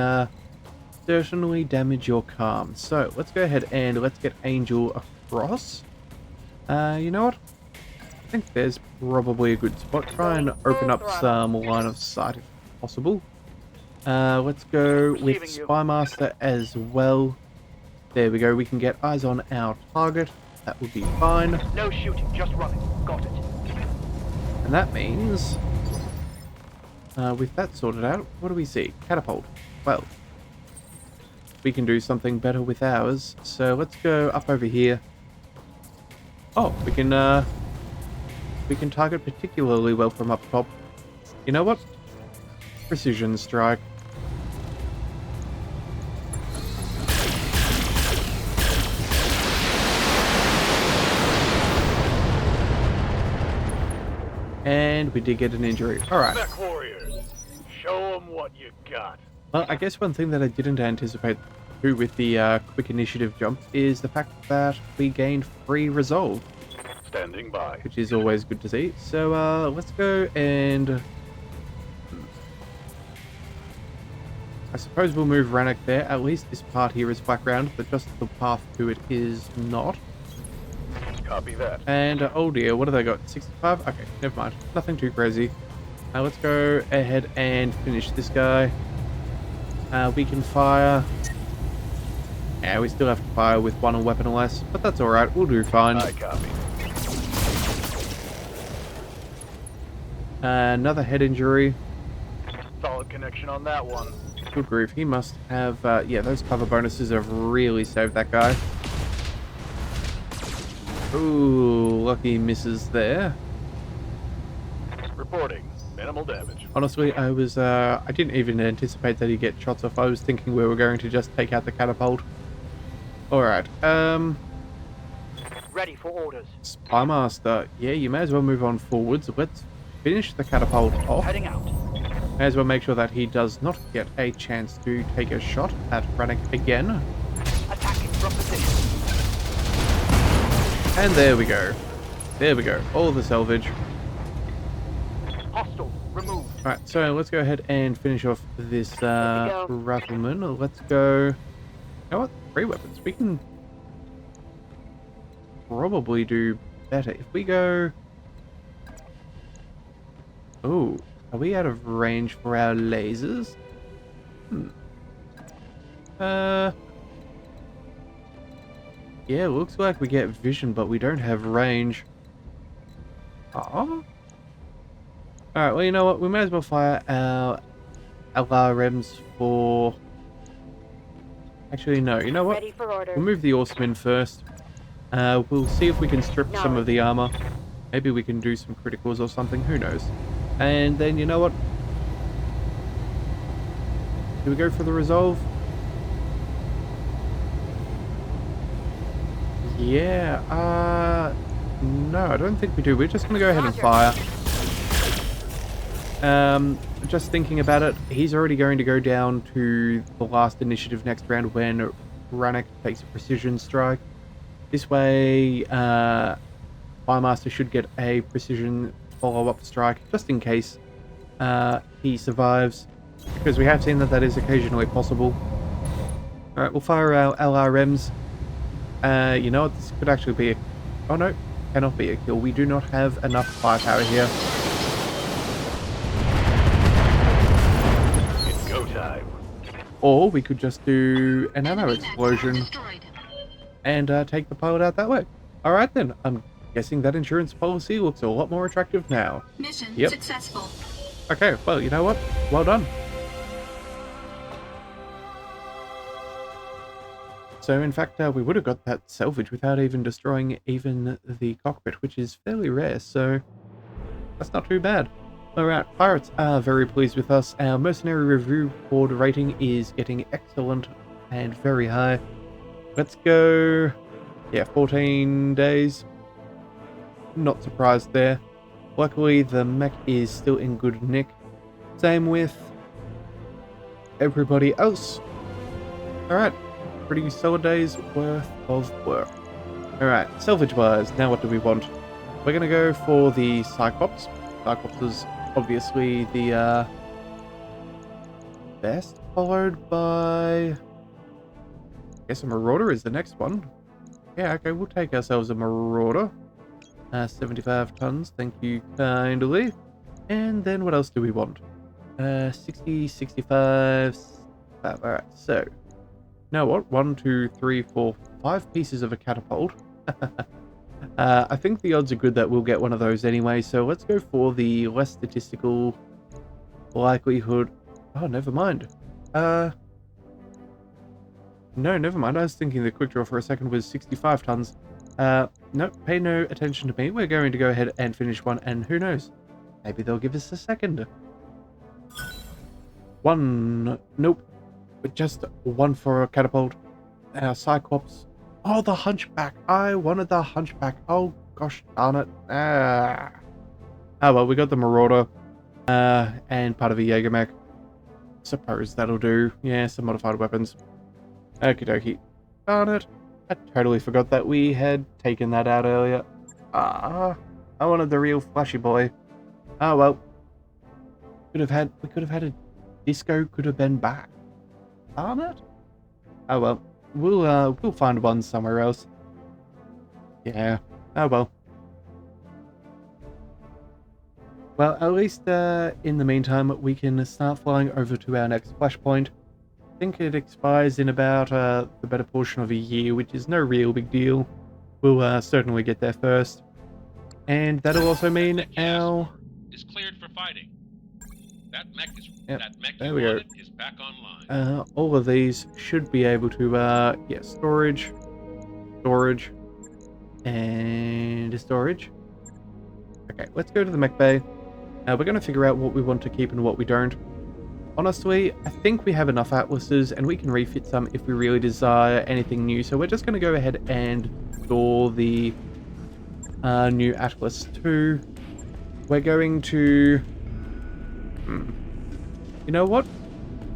damage your calm. So let's go ahead and let's get Angel across. You know what? I think there's probably a good spot. Try and open up some line of sight if possible. Let's go with Spymaster as well. There we go. We can get eyes on our target. That would be fine. No shooting, just running. Got it. And that means, with that sorted out, what do we see? Catapult. Well, we can do something better with ours. So let's go up over here. Oh, we can target particularly well from up top. You know what? Precision strike. And we did get an injury. Alright. MechWarriors. Show them what you got. Well, I guess one thing that I didn't anticipate too with the quick initiative jump is the fact that we gained free resolve, Standing by. which is always good to see. So let's go and... I suppose we'll move Rannoch there. At least this part here is background, but just the path to it is not. Copy that. And oh dear, what have they got? 65? Okay, never mind. Nothing too crazy. Let's go ahead and finish this guy. We can fire. Yeah, we still have to fire with one weapon less, but that's alright. We'll do fine. I copy. Another head injury. Solid connection on that one. Good grief, he must have... yeah, those cover bonuses have really saved that guy. Ooh, lucky misses there. Reporting. Minimal damage. Honestly, I didn't even anticipate that he'd get shots off. I was thinking we were going to just take out the catapult. Alright, Ready for orders. Spymaster. Yeah, you may as well move on forwards. Let's finish the catapult off. Heading out. May as well make sure that he does not get a chance to take a shot at Rannoch again. Attacking from position. And there we go. There we go. All the salvage. Hostile. Removed. Alright, so let's go ahead and finish off this rifleman. Let's go... You know what? 3 weapons. We can probably do better. If we go... Oh, are we out of range for our lasers? Yeah, looks like we get vision, but we don't have range. Oh. Alright, well, you know what? We may as well fire our LRMs for... Actually, no. You know what? Ready for orders. We'll move the Horsemen first. We'll see if we can strip some of the armor. Maybe we can do some criticals or something. Who knows? And then, you know what? Do we go for the resolve? Yeah, No, I don't think we do. We're just going to go ahead and fire. Just thinking about it, he's already going to go down to the last initiative next round when Ranek takes a precision strike. This way, Firemaster should get a precision follow-up strike, just in case he survives, because we have seen that that is occasionally possible. Alright, we'll fire our LRMs. You know what, this could actually be a... Oh no, cannot be a kill. We do not have enough firepower here. It's go time. Or we could just do an ammo Enemy mech explosion destroyed. and take the pilot out that way. Alright then, I'm guessing that insurance policy looks a lot more attractive now. Mission Yep. successful. Okay, well, you know what? Well done. So, in fact, we would have got that salvage without even destroying even the cockpit, which is fairly rare, so that's not too bad. Alright, pirates are very pleased with us. Our mercenary review board rating is getting excellent and very high. Let's go... Yeah, 14 days. Not surprised there. Luckily, the mech is still in good nick. Same with everybody else. Alright, pretty solid days worth of work. Alright, salvage-wise, now what do we want? We're going to go for the Cyclops. Cyclops is obviously the best, followed by... I guess a Marauder is the next one. Yeah, okay, we'll take ourselves a Marauder. 75 tons, thank you kindly. And then what else do we want? 60, 65... Alright, so... You know what? 1, 2, 3, 4, 5 pieces of a catapult. I think the odds are good that we'll get one of those anyway, so let's go for the less statistical likelihood. Oh, never mind. No, never mind. I was thinking the quick draw for a second was 65 tons. No, pay no attention to me. We're going to go ahead and finish one, and who knows? Maybe they'll give us a second. One. Nope. But just one for a catapult. Our Cyclops. Oh, the Hunchback. I wanted the Hunchback. Oh, gosh darn it. Oh, well, we got the Marauder. And part of a Jägermech. Suppose that'll do. Yeah, some modified weapons. Okie dokie. Darn it. I totally forgot that we had taken that out earlier. I wanted the real flashy boy. Oh, well. We could have had a disco, could have been back. Darn it. Oh, well. We'll find one somewhere else. Yeah. Oh, well. Well, at least in the meantime, we can start flying over to our next flashpoint. I think it expires in about the better portion of a year, which is no real big deal. We'll certainly get there first. And that'll also mean our... is cleared for fighting. That mech is Yep, that mech there you we go. wanted is back online. All of these should be able to, yeah, storage, and storage. Okay, let's go to the mech bay. We're going to figure out what we want to keep and what we don't. Honestly, I think we have enough atlases, and we can refit some if we really desire anything new. So we're just going to go ahead and store the new Atlas 2. We're going to... You know what?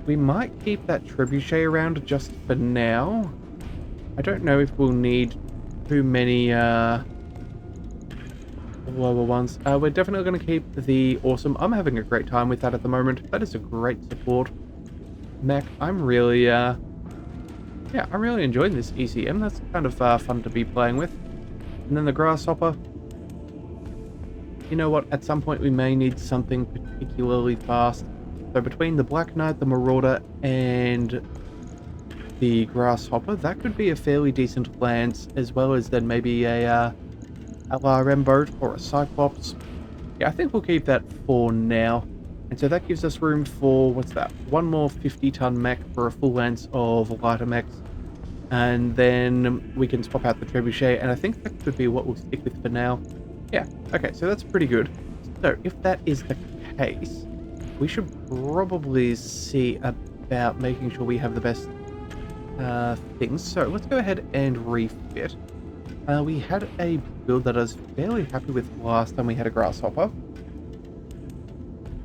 We might keep that trebuchet around just for now. I don't know if we'll need too many lower ones. We're definitely going to keep the awesome. I'm having a great time with that at the moment. That is a great support mech. I'm really yeah, I'm really enjoying this ECM. That's kind of fun to be playing with. And then the Grasshopper. You know what? At some point we may need something particularly fast. So between the Black Knight, the Marauder, and the Grasshopper, that could be a fairly decent lance, as well as then maybe a LRM boat or a Cyclops. Yeah, I think we'll keep that for now. And so that gives us room for, what's that? One more 50-ton mech for a full lance of lighter mechs. And then we can swap out the trebuchet, and I think that could be what we'll stick with for now. Yeah, okay, so that's pretty good. So if that is the case, we should probably see about making sure we have the best things. So let's go ahead and refit. We had a build that I was fairly happy with last time we had a grasshopper.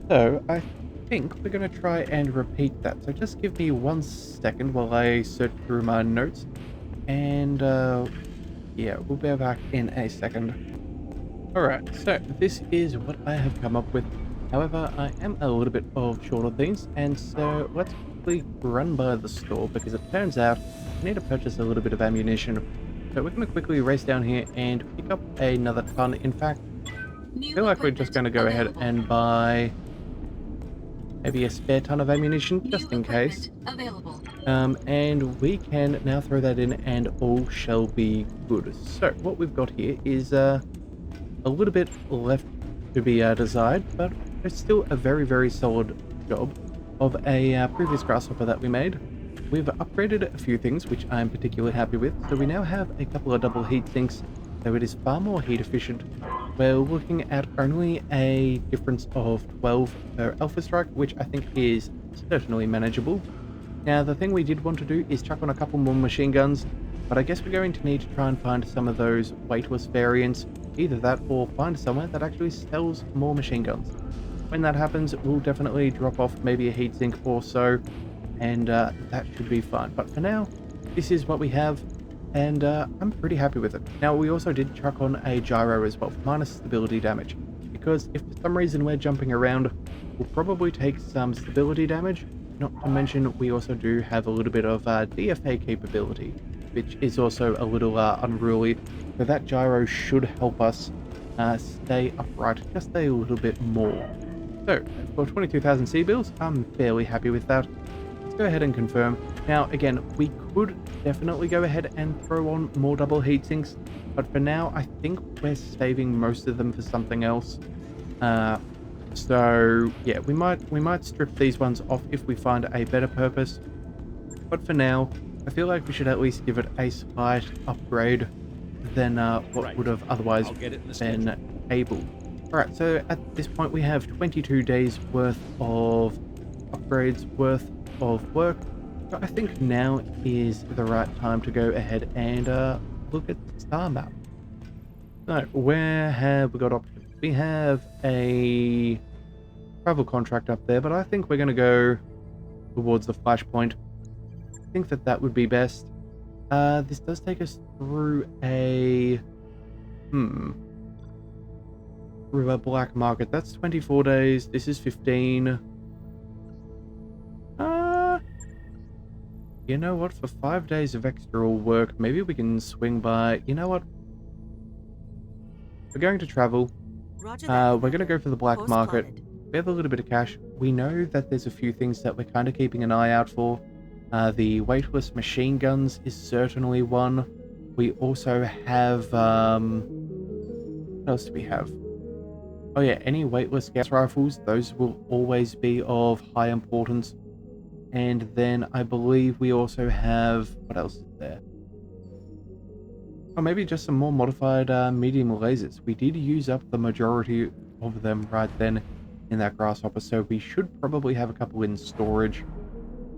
So I think we're going to try and repeat that. So just give me 1 second while I search through my notes. And yeah, we'll be back in a second. Alright, so this is what I have come up with. However, I am a little bit short on things, and so let's quickly run by the store, because it turns out I need to purchase a little bit of ammunition. So we're going to quickly race down here and pick up another ton. In fact, I feel like we're just going to go ahead and buy maybe a spare ton of ammunition, just in case. Available. And we can now throw that in and all shall be good. So what we've got here is a little bit left to be desired, but it's still a very, very solid job of a previous grasshopper that we made. We've upgraded a few things, which I'm particularly happy with. So we now have a couple of double heat sinks, so it is far more heat efficient. We're looking at only a difference of 12 per Alpha Strike, which I think is certainly manageable. Now, the thing we did want to do is chuck on a couple more machine guns, but I guess we're going to need to try and find some of those weightless variants. Either that or find somewhere that actually sells more machine guns. When that happens, we'll definitely drop off maybe a heatsink or so, and that should be fine. But for now, this is what we have, and I'm pretty happy with it. Now, we also did chuck on a gyro as well, minus stability damage, because if for some reason we're jumping around, we'll probably take some stability damage. Not to mention, we also do have a little bit of DFA capability, which is also a little unruly. So that gyro should help us stay upright just a little bit more. So for 22,000 C-bills, I'm fairly happy with that. Let's go ahead and confirm. Now again, we could definitely go ahead and throw on more double heat sinks, but for now I think we're saving most of them for something else. So yeah, we might strip these ones off if we find a better purpose. But for now, I feel like we should at least give it a slight upgrade than what would have otherwise been able. Alright, so at this point we have 22 days worth of upgrades, worth of work. So I think now is the right time to go ahead and look at the star map. So where have we got options? We have a travel contract up there, but I think we're going to go towards the flashpoint. I think that would be best. This does take us through a through a black market. That's 24 days. This is 15. You know what? For 5 days of extra work, maybe we can swing by. You know what? We're going to travel. We're going to go for the black market. We have a little bit of cash. We know that there's a few things that we're kind of keeping an eye out for. The weightless machine guns is certainly one. We also have, what else do we have? Oh yeah, any weightless gas rifles, those will always be of high importance. And then I believe we also have, what else is there? Or maybe just some more modified medium lasers. We did use up the majority of them right then in that grasshopper, so we should probably have a couple in storage.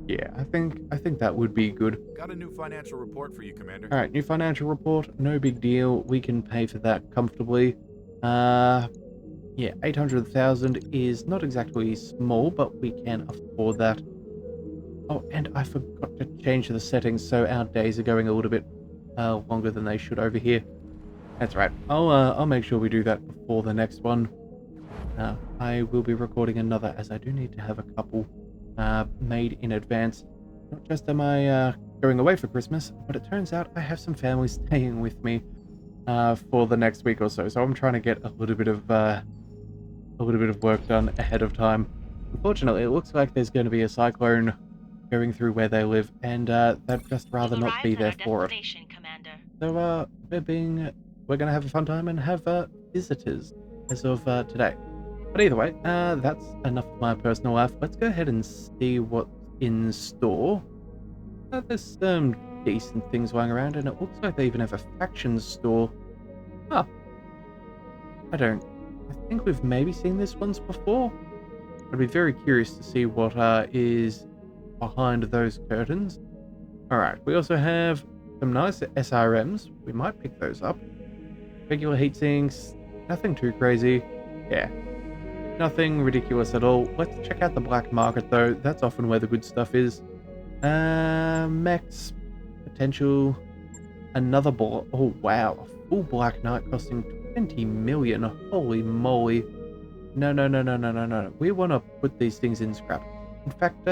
Yeah, I think that would be good. Got a new financial report for you, Commander. Alright, new financial report, no big deal. We can pay for that comfortably. Yeah, 800,000 is not exactly small, but we can afford that. Oh, and I forgot to change the settings, so our days are going a little bit longer than they should over here. That's right. I'll make sure we do that before the next one. I will be recording another, as I do need to have a couple made in advance. Not just am I going away for Christmas, but it turns out I have some family staying with me for the next week or so. So I'm trying to get a little bit of work done ahead of time. Unfortunately, it looks like there's going to be a cyclone going through where they live, and they'd just rather not be there for it. Commander. So we're going to have a fun time and have visitors as of today. But either way, that's enough of my personal life. Let's go ahead and see what's in store. There's some decent things lying around, and it looks like they even have a faction store. Ah, I think we've maybe seen this once before. I'd be very curious to see what is behind those curtains. Alright, we also have some nice SRMs. We might pick those up. Regular heat sinks, nothing too crazy. Yeah, nothing ridiculous at all. Let's check out the black market though. That's often where the good stuff is. Mechs, potential, another ball. Oh wow, a full Black Knight costing 20 million. Holy moly. No. We want to put these things in scrap. In fact,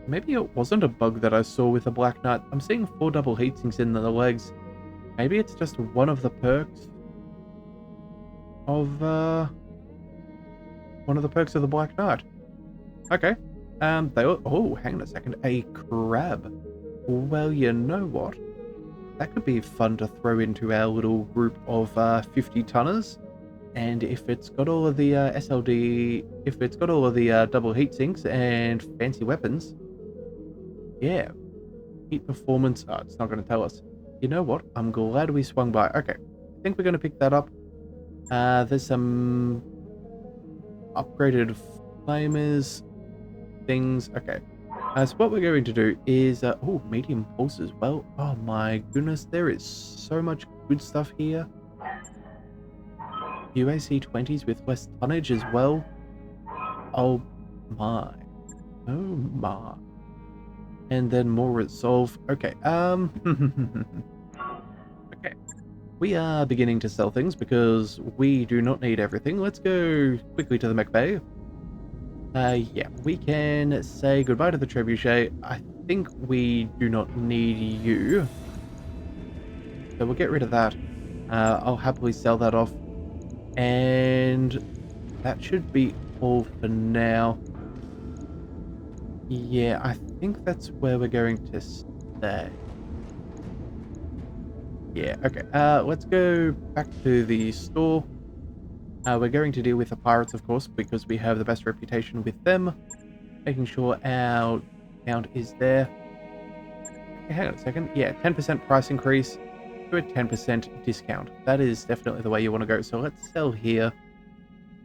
maybe it wasn't a bug that I saw with the Black Knight. I'm seeing 4 double heatsinks in the legs. Maybe it's just one of the perks of the Black Knight. Okay. Oh, hang on a second. A crab. Well, you know what? That could be fun to throw into our little group of 50 tonners. And if it's got all of the SLD, if it's got all of the double heat sinks and fancy weapons, yeah, heat performance. Oh, it's not going to tell us. You know what? I'm glad we swung by. Okay, I think we're going to pick that up. There's some upgraded flamers things. Okay, so what we're going to do is oh, medium pulse as well. Oh my goodness, there is so much good stuff here. UAC 20s with less tonnage as well. Oh my. Oh my. And then more resolve. Okay, okay. We are beginning to sell things because we do not need everything. Let's go quickly to the mech bay. Yeah, we can say goodbye to the trebuchet. I think we do not need you. So we'll get rid of that. I'll happily sell that off. And that should be all for now. Yeah, I think that's where we're going to stay. Yeah, okay. Let's go back to the store. We're going to deal with the pirates, of course, because we have the best reputation with them. Making sure our count is there. Okay, hang on a second. Yeah, 10% price increase. A 10% discount. That is definitely the way you want to go. So let's sell here.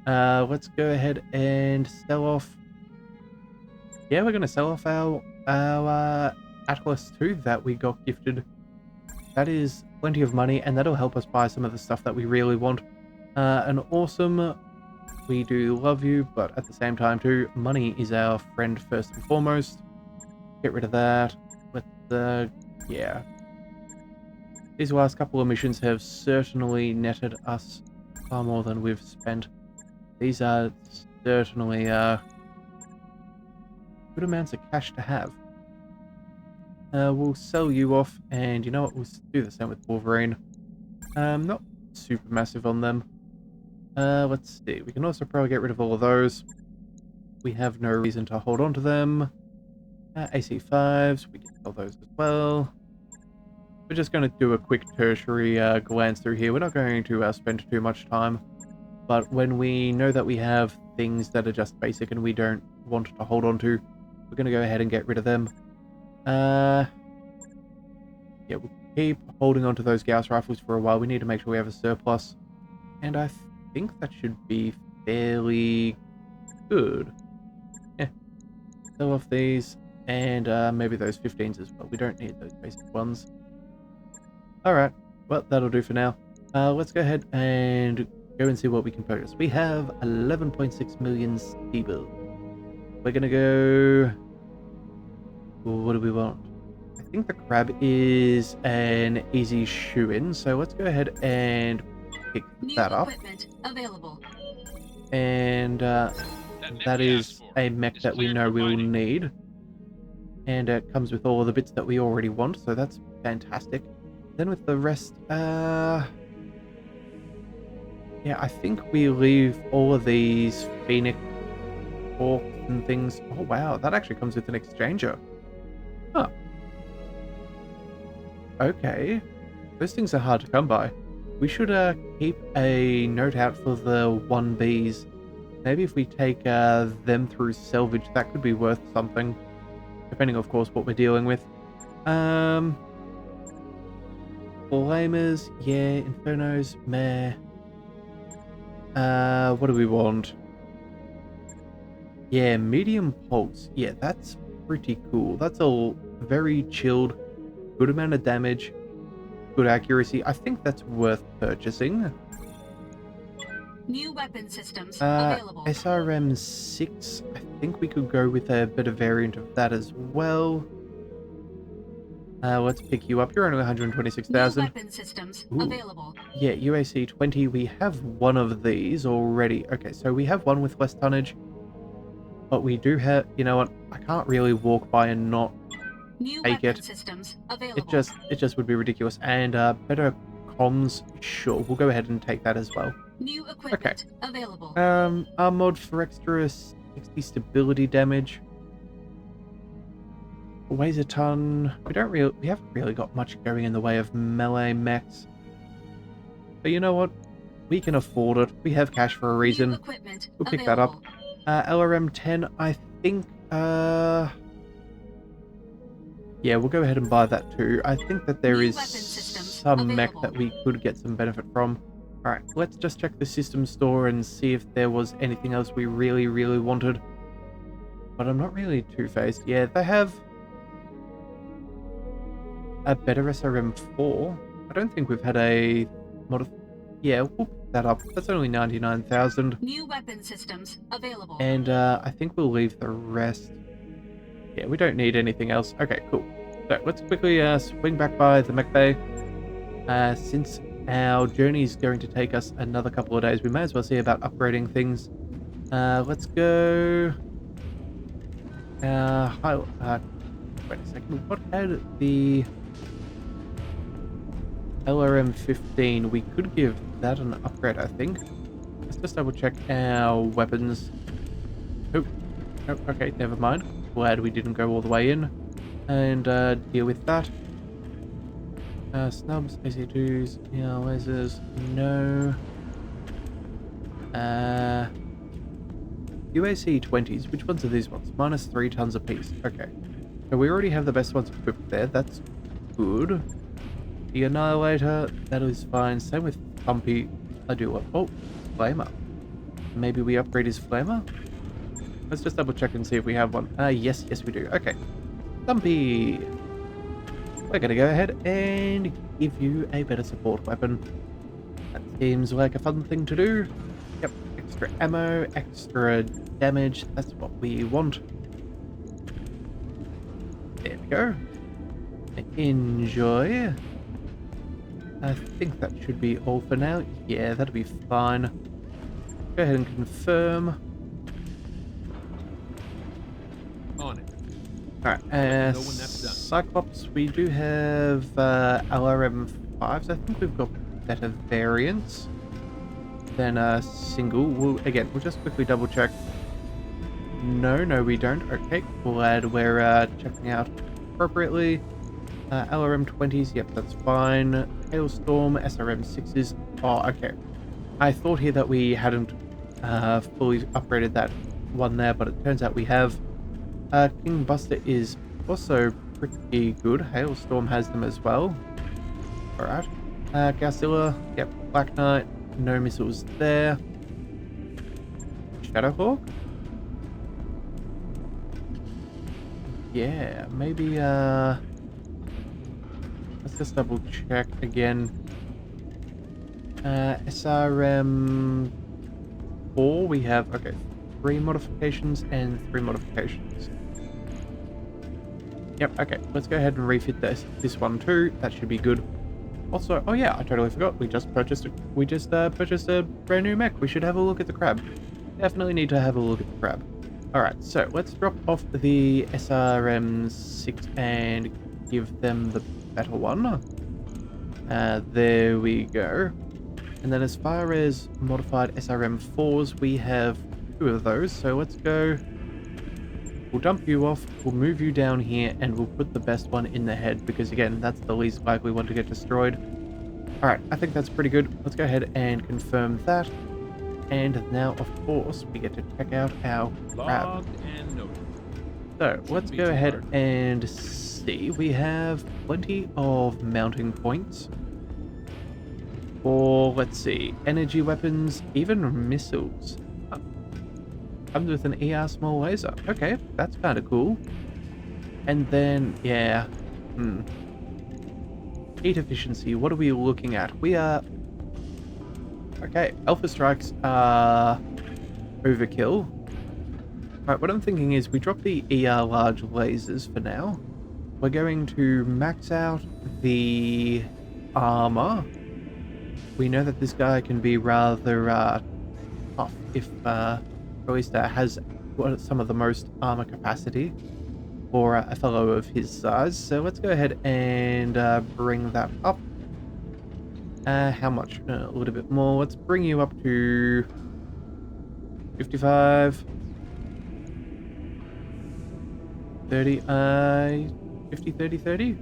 Let's go ahead and sell off. Yeah, we're going to sell off our Atlas 2 that we got gifted. That is plenty of money, and that'll help us buy some of the stuff that we really want. And awesome. We do love you, but at the same time too, money is our friend first and foremost. Get rid of that. Let's yeah. These last couple of missions have certainly netted us far more than we've spent. These are certainly good amounts of cash to have. We'll sell you off, and you know what? We'll do the same with Wolverine. Not super massive on them. Let's see. We can also probably get rid of all of those. We have no reason to hold on to them. AC5s, we can sell those as well. We're just going to do a quick tertiary glance through here. We're not going to spend too much time. But when we know that we have things that are just basic and we don't want to hold on to, we're going to go ahead and get rid of them. Yeah, we'll keep holding on to those Gauss rifles for a while. We need to make sure we have a surplus. And I think that should be fairly good. Yeah. Sell off these. And maybe those 15s as well. We don't need those basic ones. Alright, well, that'll do for now. Let's go ahead and go and see what we can purchase. We have 11.6 million steel. We're gonna go... What do we want? I think the crab is an easy shoe-in, so let's go ahead and pick that up. Equipment available. And that is a mech that we know we'll need. And it comes with all of the bits that we already want, so that's fantastic. Then with the rest, yeah, I think we leave all of these Phoenix Hawks and things. Oh wow, that actually comes with an exchanger. Huh. Okay. Those things are hard to come by. We should keep a note out for the 1Bs. Maybe if we take them through salvage, that could be worth something. Depending, of course, what we're dealing with. Flamers, yeah, Infernos, meh. What do we want? Yeah, medium pulse. Yeah, that's pretty cool. That's a very chilled, good amount of damage. good accuracy. I think that's worth purchasing. New weapon systems available. SRM-6, I think we could go with a bit of variant of that as well. Let's pick you up. You're only New 126,000. weapon systems Ooh. available. Yeah, UAC 20. We have one of these already. Okay, so we have one with less tonnage. But we do have... You know what? I can't really walk by and not New take weapon it. systems available. It just would be ridiculous. And better comms, sure. We'll go ahead and take that as well. New equipment available. Our mod for extra 60 stability damage. Weighs a ton. We haven't really got much going in the way of melee mechs. But you know what? We can afford it. We have cash for a reason. New equipment We'll pick that up. LRM 10, I think, yeah, we'll go ahead and buy that too. I think that there is some mech that we could get some benefit from. Alright, let's just check the system store and see if there was anything else we really, really wanted. But I'm not really too phased. Yeah, they have a better SRM4. I don't think we've had a yeah, we'll pick that up. That's only 99,000. New weapon systems available. And I think we'll leave the rest. Yeah, we don't need anything else. Okay, cool. So let's quickly swing back by the mech bay. Since our journey is going to take us another couple of days, we may as well see about upgrading things. Let's go. Wait a second. What had the LRM-15? We could give that an upgrade, I think. Let's just double check our weapons. Oh, okay, never mind. Glad we didn't go all the way in and deal with that. Snubs, AC2s, yeah, lasers, no. UAC 20s, which ones are these ones? -3 tons apiece. Okay. So we already have the best ones equipped there. That's good. The Annihilator, that is fine. Same with Pumpy. I do what? Oh, Flamer. Maybe we upgrade his Flamer? Let's just double check and see if we have one. Yes, we do. Okay. Thumpy. We're going to go ahead and give you a better support weapon. That seems like a fun thing to do. Yep. Extra ammo, extra damage. That's what we want. There we go. Enjoy. I think that should be all for now. Yeah, that'll be fine. Go ahead and confirm. On it. Alright, know when that's done. Cyclops, we do have LRM-5s. I think we've got better variants than a single. We'll just quickly double check. No, we don't. Okay, glad we're checking out appropriately. LRM-20s, yep, that's fine. Hailstorm, SRM-6s. Oh, okay. I thought here that we hadn't fully upgraded that one there, but it turns out we have. King Buster is also pretty good. Hailstorm has them as well. Alright. Godzilla, yep, Black Knight, no missiles there. Shadowhawk? Yeah, maybe, let's just double check again. SRM-4, we have, okay, 3 modifications and 3 modifications. Yep, okay, let's go ahead and refit this one too. That should be good. Also, oh yeah, I totally forgot. We just purchased a brand new mech. We should have a look at the crab. Definitely need to have a look at the crab. Alright, so let's drop off the SRM-6 and give them the better one. There we go. And then as far as modified SRM-4s, we have 2 of those. So let's go. We'll dump you off, we'll move you down here, and we'll put the best one in the head, because again, that's the least likely one to get destroyed. Alright, I think that's pretty good. Let's go ahead and confirm that. And now, of course, we get to check out our crab. So, let's go ahead and see. We have plenty of mounting points. Or, let's see, energy weapons, even missiles. Comes with an ER small laser. Okay, that's kind of cool. And then, yeah. heat efficiency, what are we looking at? We are... Okay, Alpha Strikes are overkill. Alright, what I'm thinking is we drop the ER large lasers for now. We're going to max out the armor. We know that this guy can be rather tough if at least has some of the most armor capacity for a fellow of his size. So let's go ahead and bring that up. How much? A little bit more. Let's bring you up to 55. 30, 50, 30, 30? You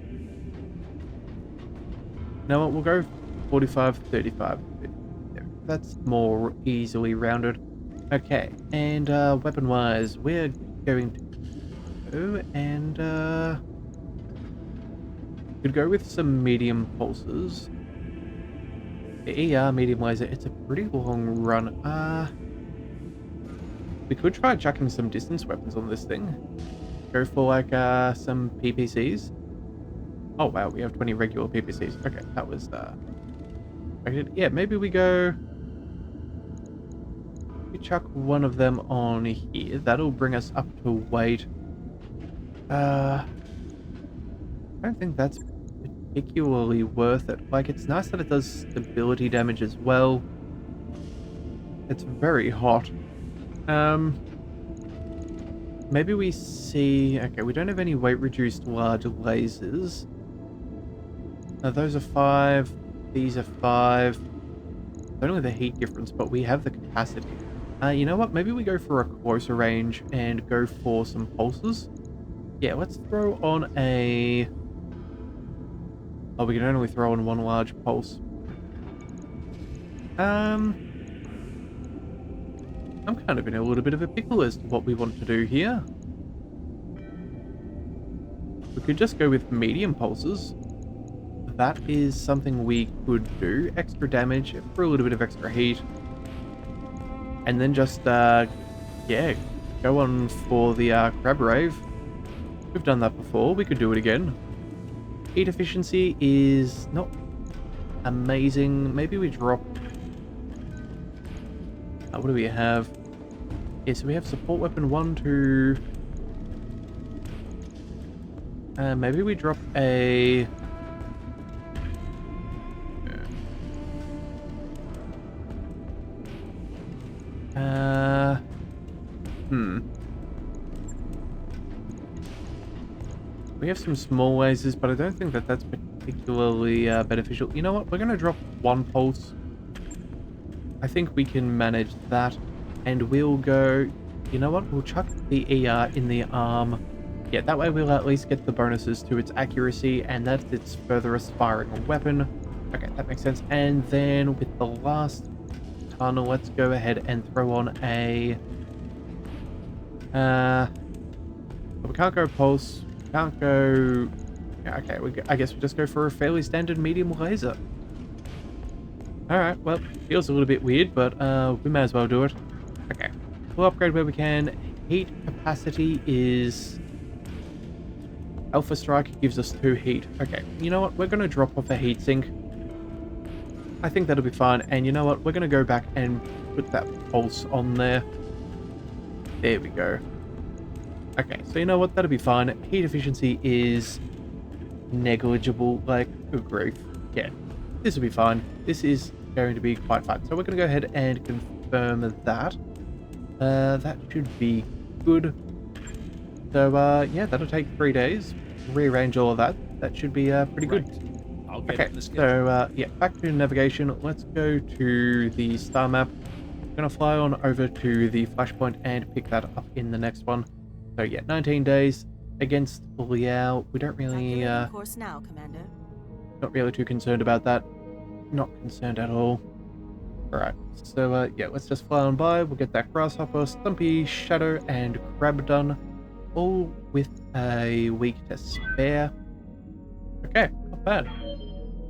know what, we'll go 45, 35. That's more easily rounded. Okay, and weapon-wise, we're going to go and could go with some medium pulses. The ER medium laser, it's a pretty long run. We could try chucking some distance weapons on this thing. Go for like some PPCs. Oh wow, we have 20 regular PPCs. Okay, that was yeah, maybe we chuck one of them on here. That'll bring us up to weight. I don't think that's particularly worth it. Like, it's nice that it does stability damage as well. It's very hot. Maybe we see... Okay, we don't have any weight-reduced large lasers. Those are 5. These are 5. Only the heat difference, but we have the capacity. You know what? Maybe we go for a closer range and go for some pulses. Yeah, let's throw on a... Oh, we can only throw on one large pulse. I'm kind of in a little bit of a pickle as to what we want to do here. We could just go with medium pulses. That is something we could do. Extra damage for a little bit of extra heat. And then just, yeah, go on for the Crab Rave. We've done that before. We could do it again. Heat efficiency is not amazing. Maybe we drop... what do we have? Yeah, so we have support weapon 1, 2... maybe we drop a... We have some small lasers, but I don't think that that's particularly beneficial. You know what? We're going to drop one pulse. I think we can manage that. And we'll go... You know what? We'll chuck the ER in the arm. Yeah, that way we'll at least get the bonuses to its accuracy and that's its further aspiring weapon. Okay, that makes sense. And then with the last tunnel, let's go ahead and throw on a... we can't go pulse. We can't go... Yeah, okay, I guess we'll just go for a fairly standard medium laser. Alright, well, feels a little bit weird, but we may as well do it. Okay, we'll upgrade where we can. Heat capacity is... Alpha Strike gives us 2 heat. Okay, you know what? We're going to drop off a heatsink. I think that'll be fine. And you know what? We're going to go back and put that pulse on there. There we go. Okay, so you know what? That'll be fine. Heat efficiency is negligible. Like, good grief. Yeah, this will be fine. This is going to be quite fine. So we're going to go ahead and confirm that. That should be good. So, yeah, that'll take 3 days. Rearrange all of that. That should be pretty good. I'll get Okay, it in the schedule. so, yeah, back to navigation. Let's go to the star map. I'm going to fly on over to the flashpoint and pick that up in the next one. So, yeah, 19 days against Liao. We don't really, course now, Commander. not really too concerned about that. Not concerned at all. Alright, so, yeah, let's just fly on by. We'll get that Grasshopper, Stumpy, Shadow, and Crab done. All with a week to spare. Okay, not bad.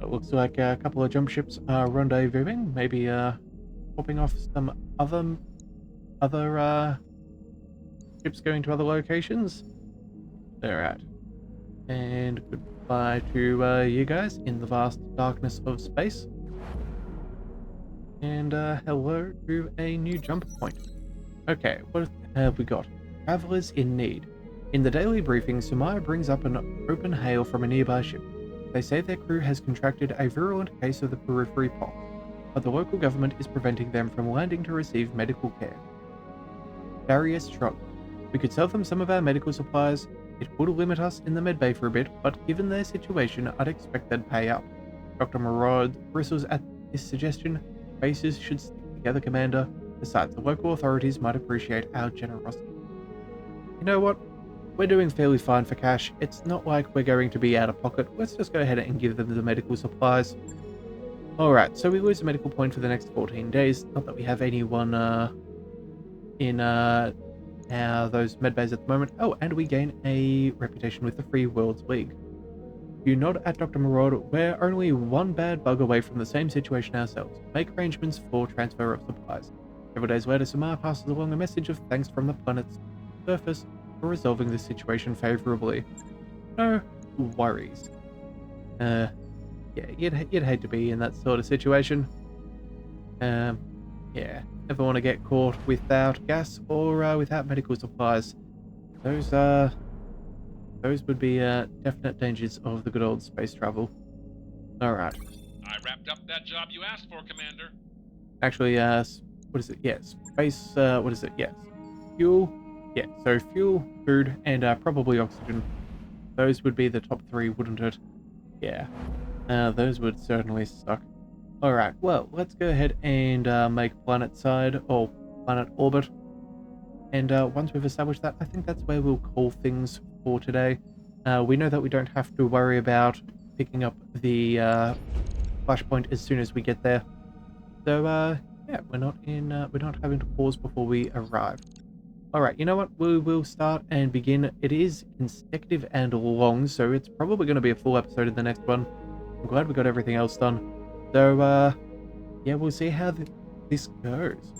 It looks like a couple of jump ships are rendezvousing. Maybe popping off some other ships going to other locations. Alright. And Bye to you guys in the vast darkness of space. And hello to a new jump point. Okay, what have we got? Travelers in need. In the daily briefing, Sumaya brings up an open hail from a nearby ship. They say their crew has contracted a virulent case of the periphery pox, but the local government is preventing them from landing to receive medical care. Darius shrugged. We could sell them some of our medical supplies. It would limit us in the medbay for a bit, but given their situation, I'd expect they'd pay up. Dr. Marad bristles at this suggestion. Bases should stick together, Commander. Besides, the local authorities might appreciate our generosity. You know what? We're doing fairly fine for cash. It's not like we're going to be out of pocket. Let's just go ahead and give them the medical supplies. Alright, so we lose a medical point for the next 14 days. Not that we have anyone in those medbays at the moment. Oh, and we gain a reputation with the Free Worlds League. You nod at Dr. Marauder. We're only one bad bug away from the same situation ourselves. Make arrangements for transfer of supplies. Several days later, Samar passes along a message of thanks from the planet's surface for resolving the situation favorably. No worries. Yeah, you'd hate to be in that sort of situation. Yeah, never want to get caught without gas or without medical supplies. Those would be definite dangers of the good old space travel. Alright. I wrapped up that job you asked for, Commander. Actually, what is it? Yes, space, what is it? Yes. Fuel. Yeah, so fuel, food, and probably oxygen. Those would be the top three, wouldn't it? Yeah. Those would certainly suck. Alright, well, let's go ahead and make planet side, or planet orbit. And once we've established that, I think that's where we'll call things for today. We know that we don't have to worry about picking up the flashpoint as soon as we get there. So, yeah, we're not having to pause before we arrive. Alright, you know what? We will start and begin. It is consecutive and long, so it's probably going to be a full episode in the next one. I'm glad we got everything else done. So, yeah, we'll see how this goes.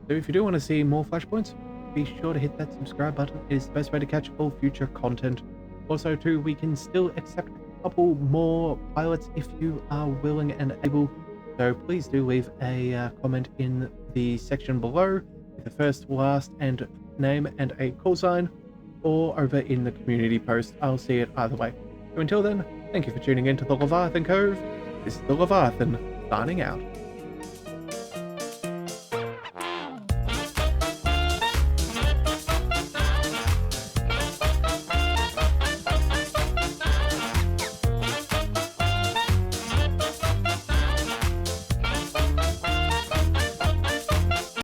So if you do want to see more flashpoints, be sure to hit that subscribe button. It is the best way to catch all future content. Also, too, we can still accept a couple more pilots if you are willing and able. So please do leave a comment in the section below with the first, last, and name and a call sign, or over in the community post. I'll see it either way. So until then, thank you for tuning in to the Leviathan Cove. This is the Leviathan, signing out.